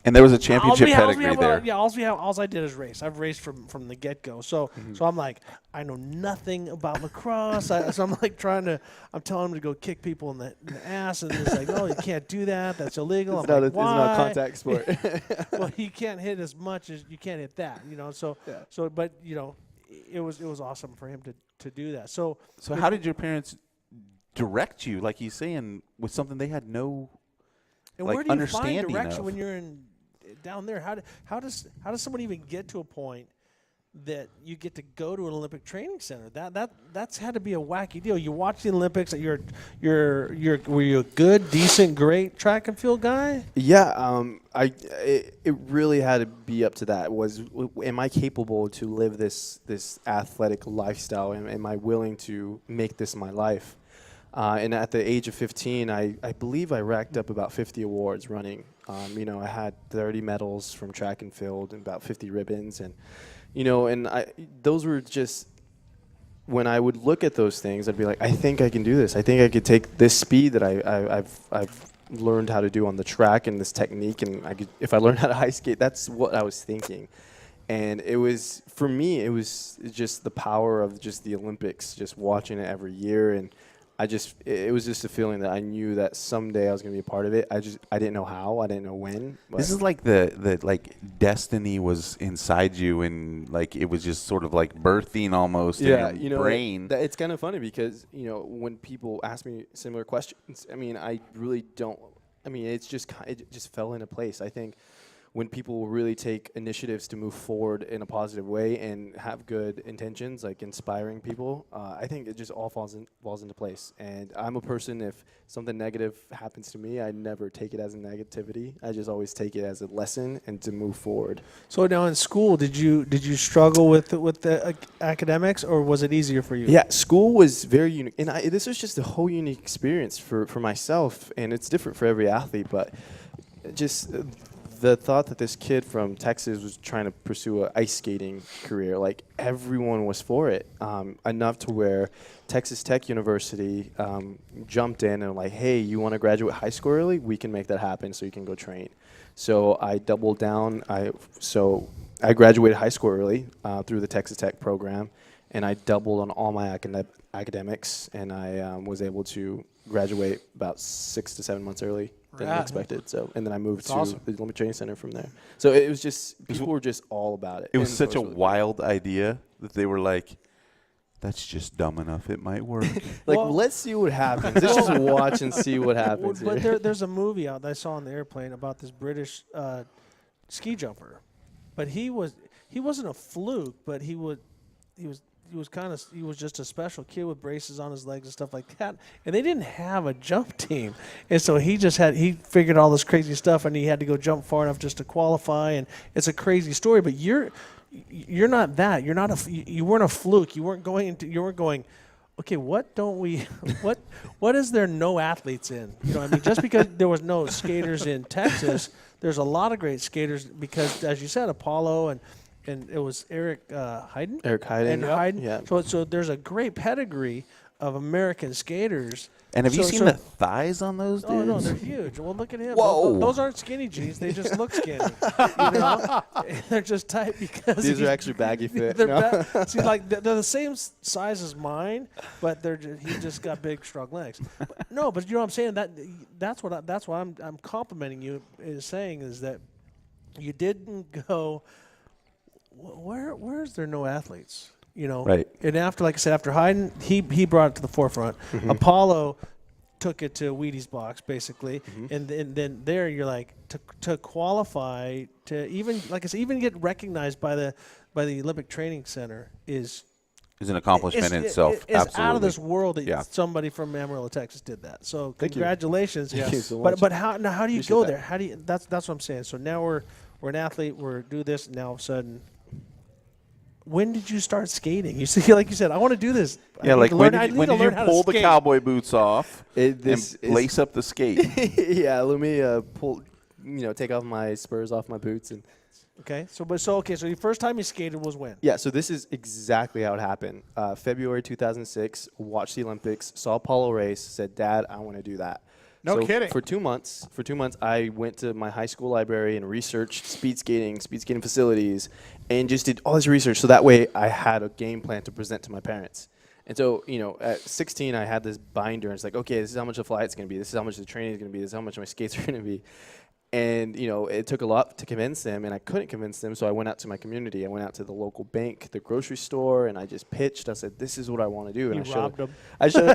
And there was a championship pedigree there. Yeah, all I did is race. I've raced from the get-go. So I'm like, I know nothing about lacrosse. So I'm like I'm telling him to go kick people in the ass, and it's like, no, you can't do that. That's illegal. It's not a contact sport. Well, you can't hit as much as you can't hit that, but it was awesome for him to do that. So how did your parents direct you, like he's saying, with something they had no and where do you find understanding direction of? when you're in down there, how does somebody even get to a point that you get to go to an Olympic training center? That's had to be a wacky deal. You watch the Olympics. Were you a good, decent, great track and field guy? Yeah, it really had to be up to that. Am I capable to live this athletic lifestyle? Am I willing to make this my life? And at the age of 15, I believe I racked up about 50 awards running. I had 30 medals from track and field and about 50 ribbons, and those were just, when I would look at those things, I'd be like, I think I can do this. I think I could take this speed that I've learned how to do on the track and this technique, and if I learned how to ice skate, that's what I was thinking. And for me, it was just the power of just the Olympics, just watching it every year, and it was just a feeling that I knew that someday I was going to be a part of it. I didn't know how, I didn't know when. This is like the destiny was inside you, and like it was just sort of like birthing almost in your brain. It's kind of funny because when people ask me similar questions, I really don't. It just fell into place. I think when people really take initiatives to move forward in a positive way and have good intentions, like inspiring people, I think it just all falls into place. And I'm a person, if something negative happens to me, I never take it as a negativity. I just always take it as a lesson and to move forward. So now in school, did you struggle with the academics, or was it easier for you? Yeah, school was very unique, and this was just a whole unique experience for myself, and it's different for every athlete, but just the thought that this kid from Texas was trying to pursue an ice skating career, like everyone was for it, enough to where Texas Tech University jumped in and like, hey, you want to graduate high school early? We can make that happen so you can go train. So I doubled down. I graduated high school early through the Texas Tech program, and I doubled on all my academics, and I was able to graduate about 6 to 7 months early than expected. So, and then I moved to the Olympic Training Center from there. So it was just, people were just all about it. It was such a wild idea that they were like, that's just dumb enough. It might work. Let's see what happens. Let's just watch and see what happens. But there's a movie out that I saw on the airplane about this British ski jumper. But he wasn't a fluke, but he was just a special kid with braces on his legs and stuff like that. And they didn't have a jump team. And so he figured all this crazy stuff, and he had to go jump far enough just to qualify. And it's a crazy story, but you're not that. You weren't a fluke. You weren't going, okay, what is there no athletes in? Just because there was no skaters in Texas, there's a lot of great skaters because, as you said, Apollo and it was Eric Heiden? Eric Heiden. And Heiden. Yeah. So there's a great pedigree of American skaters. And have you seen the thighs on those dudes? Oh, no, they're huge. Well, look at him. Whoa. Those aren't skinny jeans. They just look skinny. They're just tight because these are actually baggy fit. See, like they're the same size as mine, but he just got big, strong legs. But you know what I'm saying? That's what I'm complimenting you is saying is that you didn't go. Where is there no athletes? Right. And after, like I said, after Heiden, he brought it to the forefront. Mm-hmm. Apollo took it to Wheaties box, basically. Mm-hmm. And then there you're like, to qualify, to even, like I said, even get recognized by the Olympic Training Center is an accomplishment in itself. It's out of this world that somebody from Amarillo, Texas did that. So congratulations. Thank you so much. But how do you go there? That's what I'm saying. So now we're an athlete, we're do this, and now all of a sudden, when did you start skating? You see, like you said, I want to do this. Yeah, like when did you pull the cowboy boots off and lace up the skate? Yeah, let me take off my spurs off my boots and. Okay, so your first time you skated was when? Yeah, so this is exactly how it happened. February 2006, watched the Olympics, saw Apollo race, said, "Dad, I want to do that." No kidding. For 2 months, I went to my high school library and researched speed skating facilities, and just did all this research. So that way, I had a game plan to present to my parents. And so, at 16, I had this binder, and it's like, okay, this is how much the flight's going to be. This is how much the training is going to be. This is how much my skates are going to be. And, it took a lot to convince them, and I couldn't convince them, so I went out to my community. I went out to the local bank, the grocery store, and I just pitched. I said, this is what I want to do. And you robbed them. I showed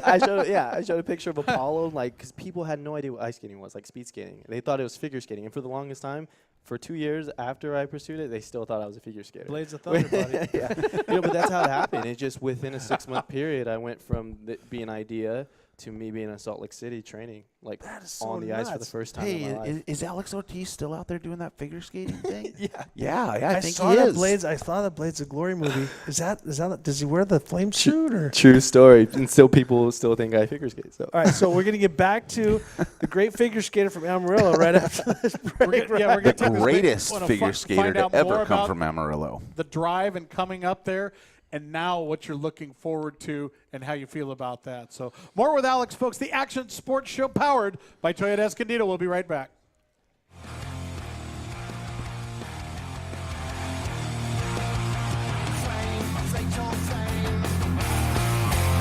a picture of Apollo, because people had no idea what ice skating was, like speed skating. They thought it was figure skating. And for the longest time, for 2 years after I pursued it, they still thought I was a figure skater. Blades of Thunder, buddy. Yeah. But that's how it happened. It just within a 6-month period, I went from being an idea to me being in Salt Lake City training, like on the ice for the first time in my life. Is Alex Ortiz still out there doing that figure skating thing? Yeah. I think saw he that is. Blades. I saw that Blades of Glory movie. Is that? Does he wear the flame suit or? True story. And still people still think I figure skate. So. All right, so we're gonna get back to the great figure skater from Amarillo right after this break. We're gonna The take this break. greatest Wanna figure skater find to out more ever come about from Amarillo. the drive and coming up there, and now what you're looking forward to and how you feel about that. So more with Alex, folks. The Action Sports Show powered by Toyota Escondido. We'll be right back.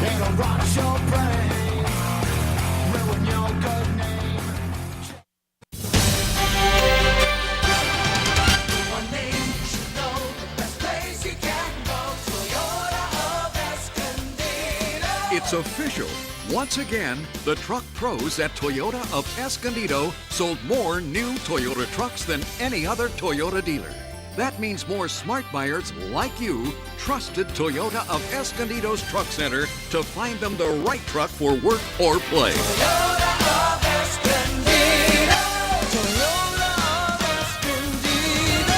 It'll rot your brain, ruin your good name. One name you should know, the best place you can go, Toyota of Escondido. It's official. Once again, the truck pros at Toyota of Escondido sold more new Toyota trucks than any other Toyota dealer. That means more smart buyers like you trusted Toyota of Escondido's Truck Center to find them the right truck for work or play. Toyota of Escondido. Toyota of Escondido.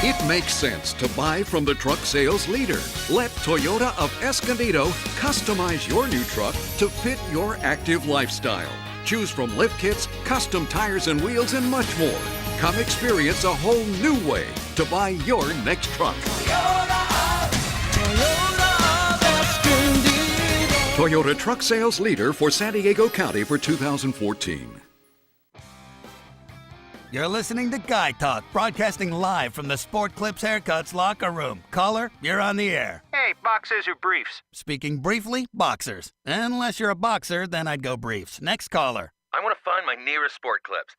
It makes sense to buy from the truck sales leader. Let Toyota of Escondido customize your new truck to fit your active lifestyle. Choose from lift kits, custom tires and wheels, and much more. Come experience a whole new way to buy your next truck. Toyota truck sales leader for San Diego County for 2014. You're listening to Guy Talk, broadcasting live from the Sport Clips Haircuts locker room. Caller, you're on the air. Hey, boxers or briefs? Speaking briefly, boxers. Unless you're a boxer, then I'd go briefs. Next caller. I want to find my nearest Sport Clips,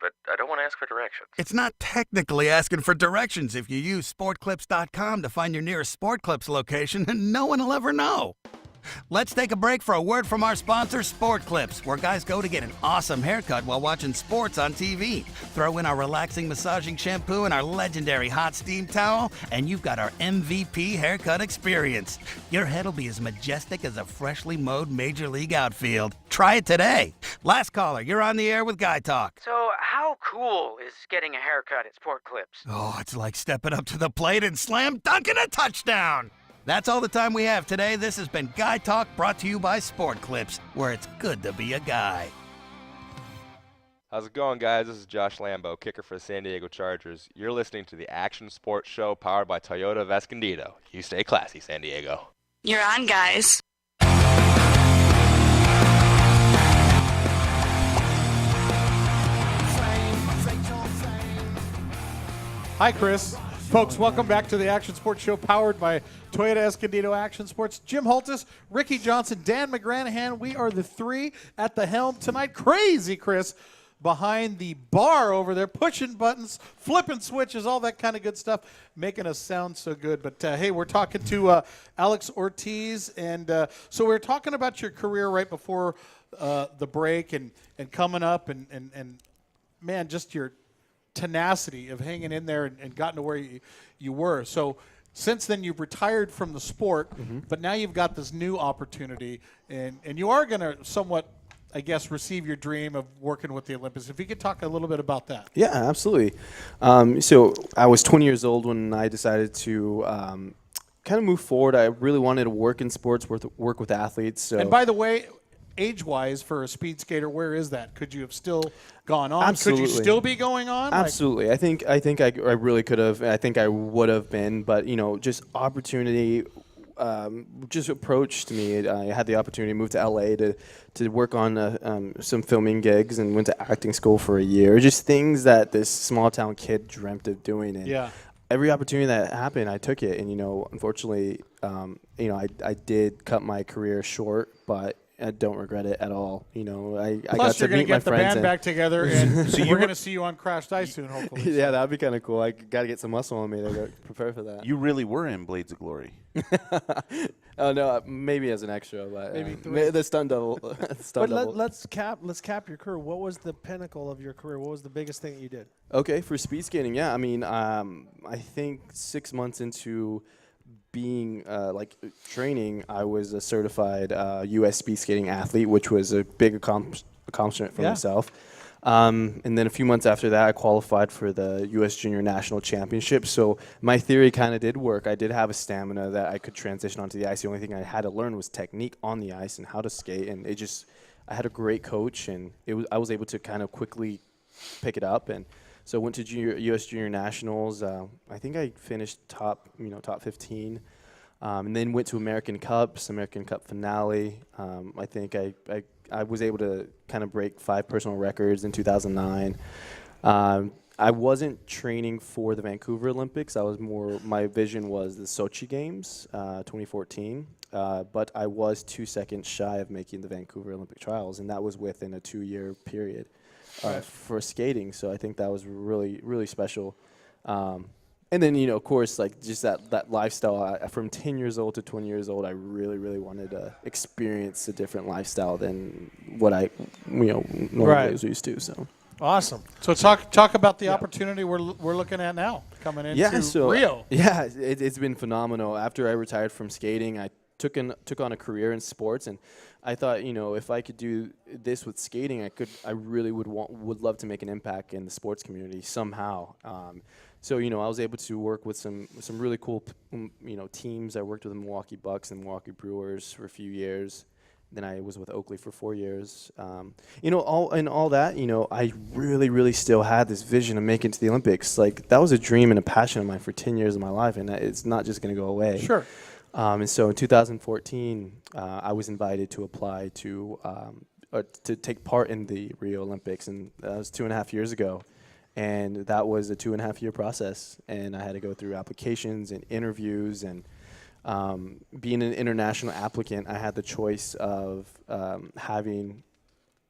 but I don't want to ask for directions. It's not technically asking for directions if you use sportclips.com to find your nearest Sport Clips location, and no one will ever know. Let's take a break for a word from our sponsor, Sport Clips, where guys go to get an awesome haircut while watching sports on TV. Throw in our relaxing massaging shampoo and our legendary hot steam towel, and you've got our MVP haircut experience. Your head will be as majestic as a freshly mowed Major League outfield. Try it today. Last caller, you're on the air with Guy Talk. So how cool is getting a haircut at Sport Clips? Oh, it's like stepping up to the plate and slam dunking a touchdown. That's all the time we have today. This has been Guy Talk, brought to you by Sport Clips, where it's good to be a guy. How's it going, guys? This is Josh Lambo, kicker for the San Diego Chargers. You're listening to the Action Sports Show powered by Toyota of Escondido. You stay classy, San Diego. You're on, guys. Hi, Chris. Folks, welcome back to the Action Sports Show powered by Toyota Escondido Action Sports. Jim Holtis, Ricky Johnson, Dan McGranahan. We are the three at the helm tonight. Crazy Chris behind the bar over there, pushing buttons, flipping switches, all that kind of good stuff, making us sound so good. But, hey, we're talking to Alex Ortiz. And so we were talking about your career right before the break and coming up and man, just your tenacity of hanging in there and gotten to where you were. So since then you've retired from the sport, but now you've got this new opportunity and you are going to somewhat, I guess, receive your dream of working with the Olympics. If you could talk a little bit about that. Yeah, absolutely. So I was 20 years old when I decided to kind of move forward. I really wanted to work in sports, work with athletes. So. And by the way, age-wise for a speed skater, where is that? Could you have still gone on? Absolutely. Could you still be going on? Absolutely. I think I really could have. I think I would have been, but just opportunity just approached me. I had the opportunity to move to LA to work on some filming gigs and went to acting school for a year. Just things that this small town kid dreamt of doing. And every opportunity that happened, I took it. And unfortunately, I did cut my career short, but I don't regret it at all. I Plus, got to you're going meet to my get the friends band back together, and So we're going to see you on Crashed Ice soon, hopefully. Yeah, that'd be kind of cool. I got to get some muscle on me to prepare for that. You really were in Blades of Glory. Oh no, maybe as an extra, but Maybe 3. the stunt double. But let's cap your career. What was the pinnacle of your career? What was the biggest thing that you did? Okay, for speed skating, yeah. I mean, I think 6 months into being training, I was a certified U.S. speed skating athlete, which was a big accomplishment for myself. And then a few months after that, I qualified for the U.S. Junior National Championship. So my theory kind of did work. I did have a stamina that I could transition onto the ice. The only thing I had to learn was technique on the ice and how to skate. And I had a great coach, and I was able to kind of quickly pick it up. And so I went to U.S. Junior Nationals. I think I finished top 15. And then went to American Cup finale. I think I was able to kind of break 5 personal records in 2009. I wasn't training for the Vancouver Olympics. My vision was the Sochi Games, 2014. But I was 2 seconds shy of making the Vancouver Olympic trials, and that was within a 2-year period for skating. So I think that was really, really special. And then, of course, like just that lifestyle. From 10 years old to 20 years old, I really, really wanted to experience a different lifestyle than what I, normally was used to. So awesome. So talk about the opportunity we're looking at now coming into Rio. Yeah, it's been phenomenal. After I retired from skating, I took on a career in sports, and I thought, if I could do this with skating, I really would love to make an impact in the sports community somehow. So, I was able to work with some really cool, teams. I worked with the Milwaukee Bucks and Milwaukee Brewers for a few years. Then I was with Oakley for 4 years. All that, I really, really still had this vision of making it to the Olympics. Like, that was a dream and a passion of mine for 10 years of my life, and it's not just going to go away. Sure. And so in 2014, I was invited to apply to take part in the Rio Olympics, and that was 2.5 years ago. And that was a 2.5 year process, and I had to go through applications and interviews. And being an international applicant, I had the choice of having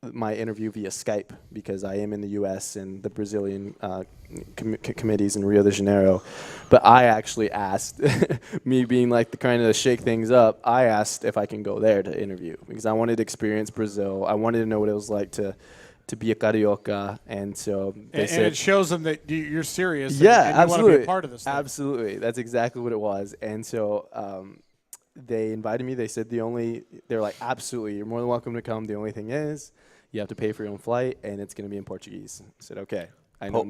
my interview via Skype, because I am in the U.S. and the Brazilian committees in Rio de Janeiro. But I actually asked, me being like the kind of shake things up, I asked if I can go there to interview, because I wanted to experience Brazil. I wanted to know what it was like to be a carioca, and so they said, it shows them that you're serious. Yeah, and absolutely. You want to be a part of this thing. Absolutely, that's exactly what it was. And so they invited me. They said they're like, absolutely, you're more than welcome to come. The only thing is, you have to pay for your own flight, and it's going to be in Portuguese. I said, okay. I know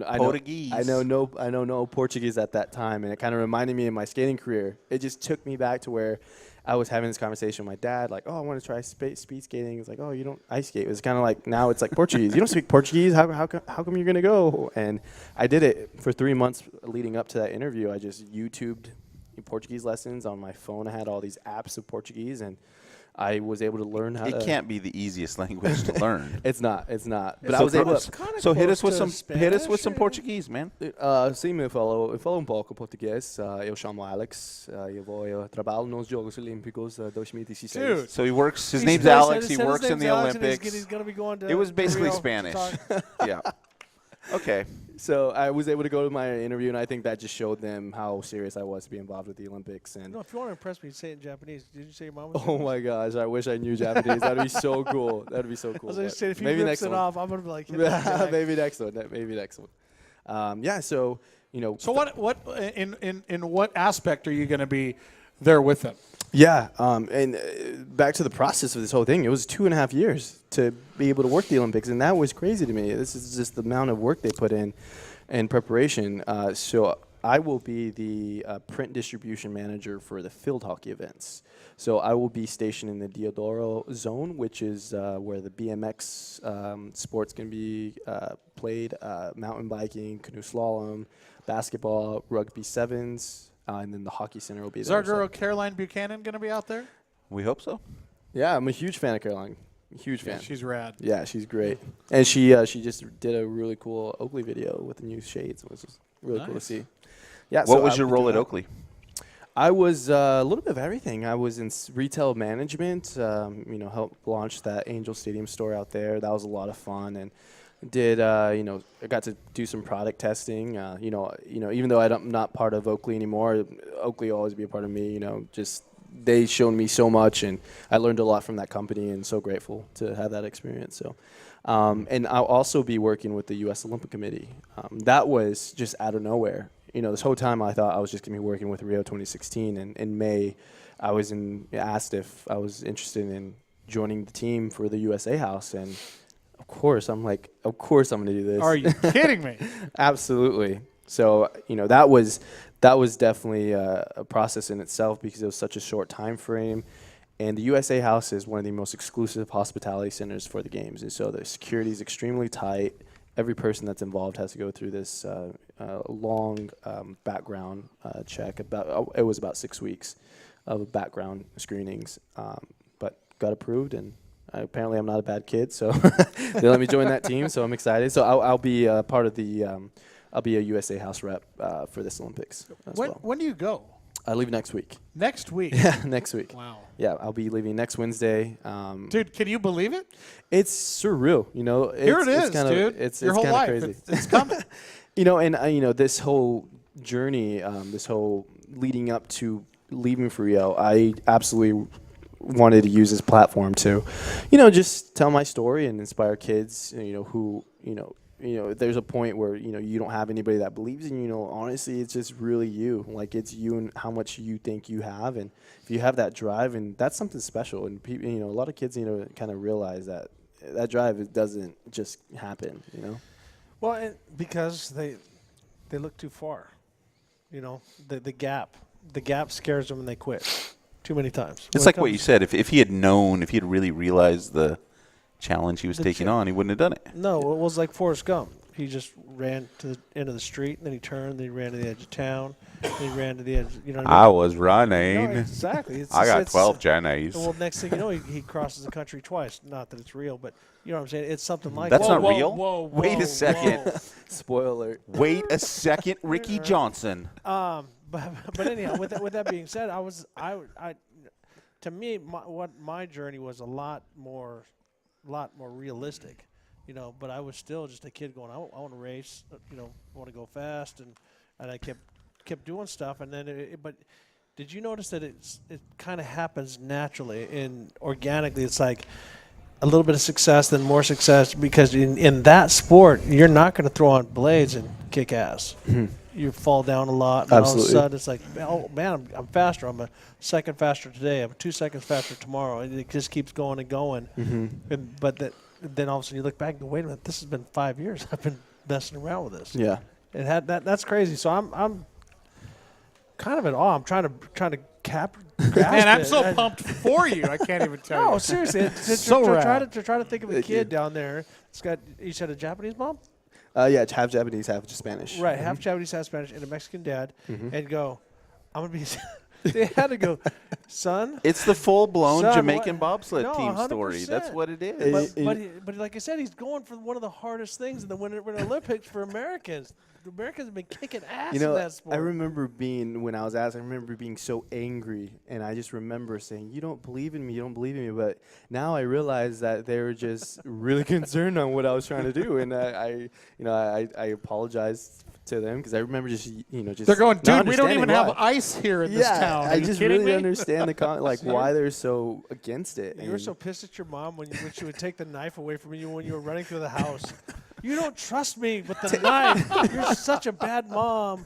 no Portuguese at that time, and it kind of reminded me of my skating career. It just took me back to where I was having this conversation with my dad, like, oh, I want to try speed skating. It's like, oh, you don't ice skate. It was kind of like, now it's like Portuguese. You don't speak Portuguese. How come you're going to go? And I did it for 3 months leading up to that interview. I just YouTubed Portuguese lessons on my phone. I had all these apps of Portuguese, and I was able to learn how to. It can't be the easiest language to learn. It's not. But I was able to. So hit us with some Portuguese, man. Sim, eu falo pouco português. Eu chamo Alex. Eu trabalho nos Jogos Olímpicos 2016. Dude. So he works. His name's Alex. He works in the Alex, Olympics. He's going to be going to. It was basically Rio Spanish. Yeah. Okay. So I was able to go to my interview, and I think that just showed them how serious I was to be involved with the Olympics. And if you want to impress me, say it in Japanese. Did you say your mom was Oh my gosh, I wish I knew Japanese. That'd be so cool. That'd be so cool. I was going to say, if he maybe rips next it one. off, I'm going to be like, maybe next one. Maybe next one. Yeah. So So what in what aspect are you going to be there with them? Yeah, and back to the process of this whole thing, it was 2.5 years to be able to work the Olympics, and that was crazy to me. This is just the amount of work they put in preparation. So I will be the print distribution manager for the field hockey events. So I will be stationed in the Deodoro zone, which is where the BMX sports can be played, mountain biking, canoe slalom, basketball, rugby sevens, and then the hockey center will be Is there. our girl Caroline Buchanan going to be out there? We hope so. Yeah, I'm a huge fan of Caroline. Huge fan. She's rad. Yeah, she's great. And she just did a really cool Oakley video with the new shades, which was really cool to see. Yeah. What was your role at Oakley? I was a little bit of everything. I was in retail management. Helped launch that Angel Stadium store out there. That was a lot of fun, and did I got to do some product testing. Even though I'm not part of Oakley anymore, Oakley will always be a part of me. Just they showed me so much, and I learned a lot from that company, and so grateful to have that experience. So, and I'll also be working with the U.S. Olympic Committee. That was just out of nowhere. This whole time I thought I was just going to be working with Rio 2016, and in May, I was asked if I was interested in joining the team for the USA House, and of course I'm like, of course I'm going to do this. Are you kidding me? Absolutely. So that was definitely a process in itself because it was such a short time frame, and the USA House is one of the most exclusive hospitality centers for the games, and so the security is extremely tight. Every person that's involved has to go through this long background check. It was about 6 weeks of background screenings, but got approved, and apparently I'm not a bad kid, so they let me join that team. So I'm excited. So I'll be part of the. I'll be a USA House rep for this Olympics as well. When do you go? I leave next week. Next week? Yeah, next week. Wow. Yeah, I'll be leaving next Wednesday. Dude, can you believe it? It's surreal, Here it is, dude. Your whole life. Crazy. It's coming. This whole journey, this whole leading up to leaving for Rio, I absolutely wanted to use this platform to, just tell my story and inspire kids, who, there's a point where, you don't have anybody that believes in you. Honestly, it's just really you. Like, it's you and how much you think you have. And if you have that drive, and that's something special. And people, a lot of kids, kind of realize that drive, it doesn't just happen, Well, because they look too far. The gap scares them and they quit too many times. It's like what you said. If he had known, if he had really realized the challenge he was taking on, he wouldn't have done it. No, it was like Forrest Gump. He just ran to the end of the street, and then he turned, then he ran to the edge of town, then he ran to the edge. What I mean? I was running. No, exactly. I got 12 Journeys. Well, next thing you know, he crosses the country twice. Not that it's real, but you know what I'm saying. It's something like that's that. not real. Wait a second. Spoiler alert. Wait a second, Ricky Johnson. But anyhow, with that being said, to me, my journey was a lot more realistic, but I was still just a kid going, I want to race, I want to go fast, and I kept doing stuff, and then but did you notice that it kind of happens naturally and organically? It's like a little bit of success, then more success, because in that sport, you're not going to throw on blades and kick ass. Mm-hmm. You fall down a lot, and all of a sudden it's like, oh man, I'm faster. I'm a second faster today. I'm 2 seconds faster tomorrow, and it just keeps going and going. Mm-hmm. Then all of a sudden you look back and go, wait a minute, this has been 5 years. I've been messing around with this. Yeah, it had that's crazy. So I'm kind of in awe. I'm trying to grasp Man, I'm it. so pumped for you. I can't even tell you. No, seriously, to try to think of a kid down there. It's got. You said a Japanese mom. Yeah, half Japanese, half Spanish. Right, half Japanese, half Spanish, and a Mexican dad, and go, I'm going to be... They had to go, son. It's the full-blown Jamaican what? bobsled team 100%. story. That's what it is. But like I said, he's going for one of the hardest things in the Winter Olympics for Americans. The Americans have been kicking ass in that sport. I remember when I was asked, I remember being so angry, and I just remember saying, you don't believe in me, you don't believe in me. But now I realize that they were just really concerned on what I was trying to do, and I apologized to them because I remember just they're going, dude, we don't even have ice here in this town. I just really understand why they're so against it. You were so pissed at your mom when she would take the knife away from you when you were running through the house. You don't trust me with the knife. You're such a bad mom.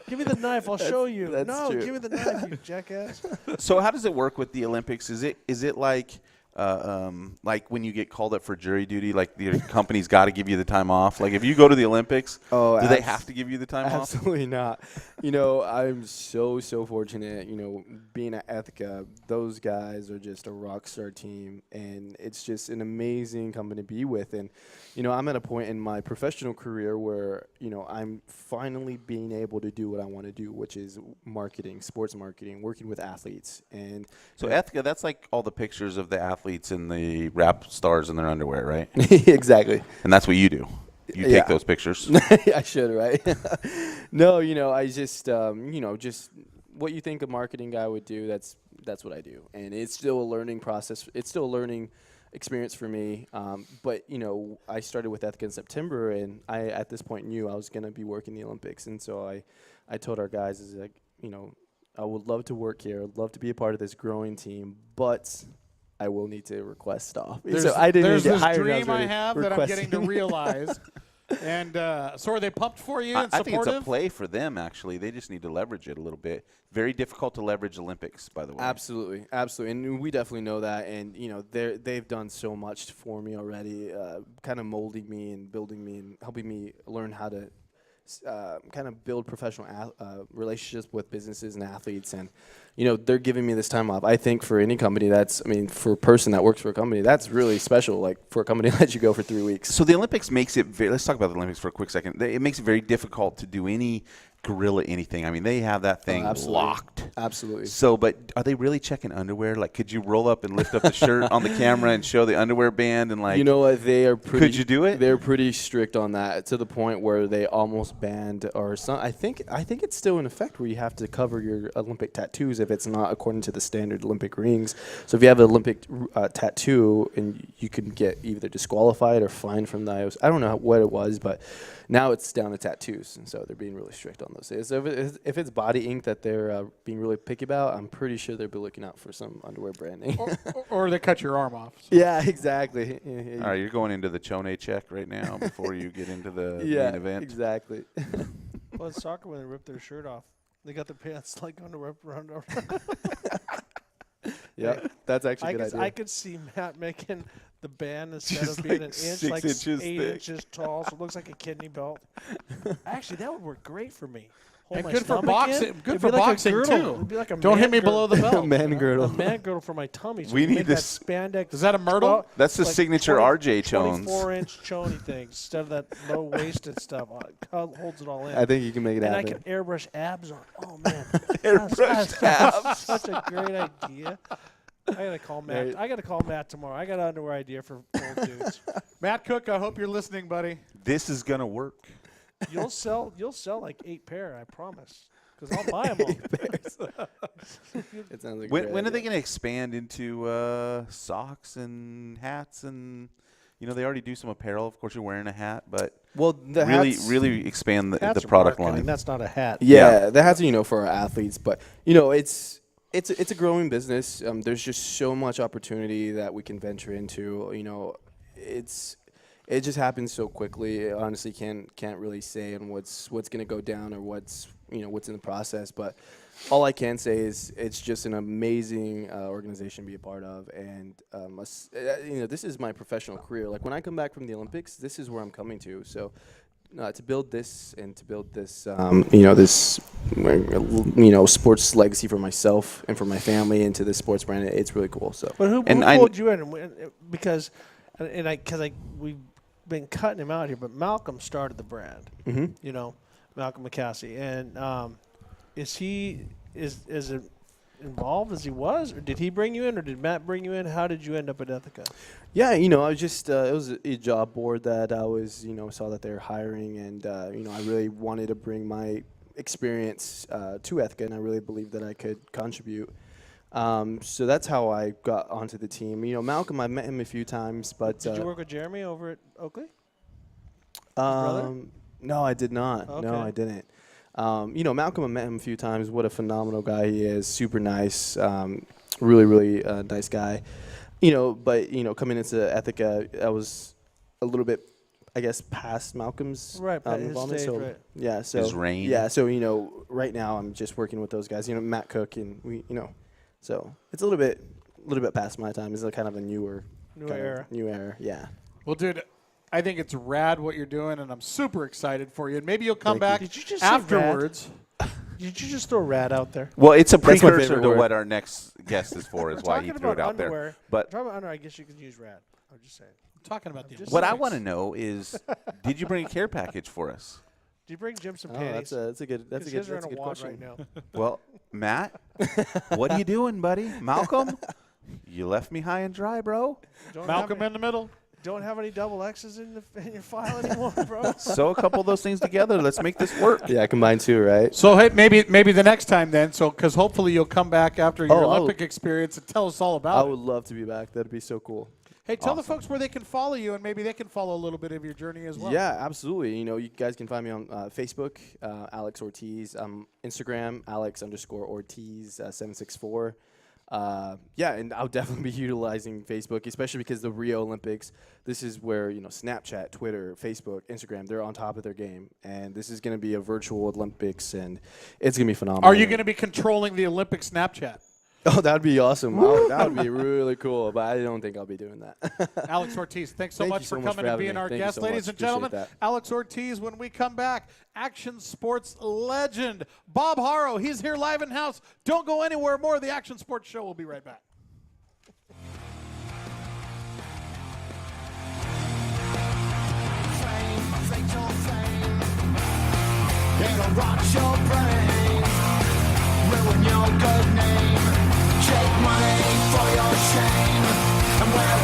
Give me the knife. I'll show you. No, true. give me the knife, you jackass. So how does it work with the Olympics? Is it like when you get called up for jury duty, like the company's got to give you the time off? Like if you go to the Olympics, do they have to give you the time off? Absolutely not. I'm so fortunate. Being at Ethica, those guys are just a rock star team, and it's just an amazing company to be with. And I'm at a point in my professional career where I'm finally being able to do what I want to do, which is marketing, sports marketing, working with athletes. And so Ethica, that's like all the pictures of the athletes and the rap stars in their underwear, right? Exactly. And that's what you do. You take those pictures. I should, right? No, I just, just what you think a marketing guy would do, that's what I do. And it's still a learning process. It's still a learning experience for me. But, I started with Ethica in September, and I, at this point, knew I was going to be working the Olympics. And so I told our guys, I would love to work here. I'd love to be a part of this growing team, but I will need to request off. So I didn't there's get this hired. dream I have that I'm getting to requesting. realize. And so are they pumped for you and I think it's supportive? a play for them, actually. They just need to leverage it a little bit. Very difficult to leverage Olympics, by the way. Absolutely, absolutely, and we definitely know that. And they've done so much for me already, kind of molding me and building me and helping me learn how to kind of build professional relationships with businesses and athletes. And they're giving me this time off. I think for any company, for a person that works for a company, that's really special. Like for a company to let you go for 3 weeks. So the Olympics makes it let's talk about the Olympics for a quick second. It makes it very difficult to do any guerrilla anything. I mean, they have that thing locked. Absolutely. So, but are they really checking underwear? Like, could you roll up and lift up the shirt on the camera and show the underwear band and like? You know what? They are pretty. Could you do it? They're pretty strict on that to the point where they almost banned or some. I think it's still in effect where you have to cover your Olympic tattoos if it's not according to the standard Olympic rings. So if you have an Olympic tattoo, and you can get either disqualified or fined from the IOC. I don't know what it was, but now it's down to tattoos, and so they're being really strict on those things. So if it's body ink that they're being really picky about, I'm pretty sure they'll be looking out for some underwear branding. or they cut your arm off. So. Yeah, exactly. All right, you're going into the Chone check right now before you get into the main event. Exactly. Well, it's soccer when they rip their shirt off. They got their pants like underwear around. Yeah, that's actually a good idea. I could see Matt making the band instead of being an inch, 6 like inches 8 thick. inches tall, so it looks like a kidney belt. Actually, that would work great for me. Hold And my good for stomach boxing. in. Good It'd for be like a boxing girdle. too. It'd be like a Don't hit man me below the belt. Man girdle. A man girdle for my tummy. So We you need make this- that spandex. Is that a myrtle? That's the signature RJ Chones. 24-inch chony thing instead of that low-waisted stuff. Holds it all in. I think you can make it and happen. I can airbrush abs on. Oh man, Airbrush that's abs. such a great idea. I gotta call Matt. I gotta call Matt tomorrow. I got an underwear idea for old dudes. Matt Cook, I hope you're listening, buddy. This is gonna work. You'll sell like 8 pair. I promise. Because I'll buy them all. It sounds like a When great are they idea. going to expand into socks and hats and they already do some apparel. Of course, you're wearing a hat, but the really expand the hats are product marketing. line. That's not a hat. Yeah, the hats are for our athletes, but it's a growing business. There's just so much opportunity that we can venture into. It just happens so quickly. I honestly can't really say on what's going to go down or what's in the process. But all I can say is it's just an amazing organization to be a part of. And this is my professional career. Like when I come back from the Olympics, this is where I'm coming to. So to build this and to build this, this sports legacy for myself and for my family and to this sports brand, it's really cool. So, But who pulled you in? Because we've been cutting him out here, but Malcolm started the brand. Mhm. Malcolm McCaskey, and is he involved as he was, or did he bring you in, or did Matt bring you in? How did you end up at Ethica? Yeah, I was just it was a job board that I was saw that they were hiring, and I really wanted to bring my experience to Ethica, and I really believed that I could contribute. So that's how I got onto the team. Malcolm, I met him a few times, but Did you work with Jeremy over at Oakley? No, I did not. Okay. No, I didn't. Malcolm, I met him a few times. What a phenomenal guy he is. Super nice. Really, really nice guy. But coming into Ethica, I was a little bit, I guess, past Malcolm's Right, his involvement. stage, So right. yeah, so His reign. yeah, so right now I'm just working with those guys. Matt Cook and we, so it's a little bit past my time. It's kind of a newer New kind of era. New era, yeah. Well, dude, I think it's rad what you're doing, and I'm super excited for you. And maybe you'll come Thank back you. Did you just say afterwards. Did you just throw rad out there? Well, it's a That's my precursor favorite to word. what our next guest is for. Is We're why he talking threw it about out there. underwear. But Talking about underwear, I guess you can use rad. I'm just saying. Talking about the what I Olympics. want to know is, did you bring a care package for us? Do you bring Jim some Oh, panties? that's a good 'Cause his are in that's a a good wad question. right now. Well, Matt, what are you doing, buddy? Malcolm, you left me high and dry, bro. Don't Malcolm have in the middle. Don't have any double X's in your file anymore, bro. Sew a couple of those things together. Let's make this work. Yeah, combined two, right? So hey, maybe the next time then. So because hopefully you'll come back after your Oh, Olympic experience and tell us all about I it. would love to be back. That'd be so cool. Hey, tell the Awesome. folks where they can follow you, and maybe they can follow a little bit of your journey as well. Yeah, absolutely. You know, you guys can find me on Facebook, Alex Ortiz, Instagram, Alex_Ortiz764. Yeah, and I'll definitely be utilizing Facebook, especially because the Rio Olympics, this is where, you know, Snapchat, Twitter, Facebook, Instagram, they're on top of their game. And this is going to be a virtual Olympics, and it's going to be phenomenal. Are you going to be controlling the Olympic Snapchat? Oh, that would be awesome. That would be really cool, but I don't think I'll be doing that. Alex Ortiz, thanks so Thank much you so for much coming for and having being me. our Thank you guest. so Ladies much. and gentlemen, Appreciate that. Alex Ortiz, when we come back, action sports legend Bob Haro. He's here live in house. Don't go anywhere. More of the Action Sports Show. We'll be right back. It'll rot your brain, ruin your good name, take money for your shame, and we're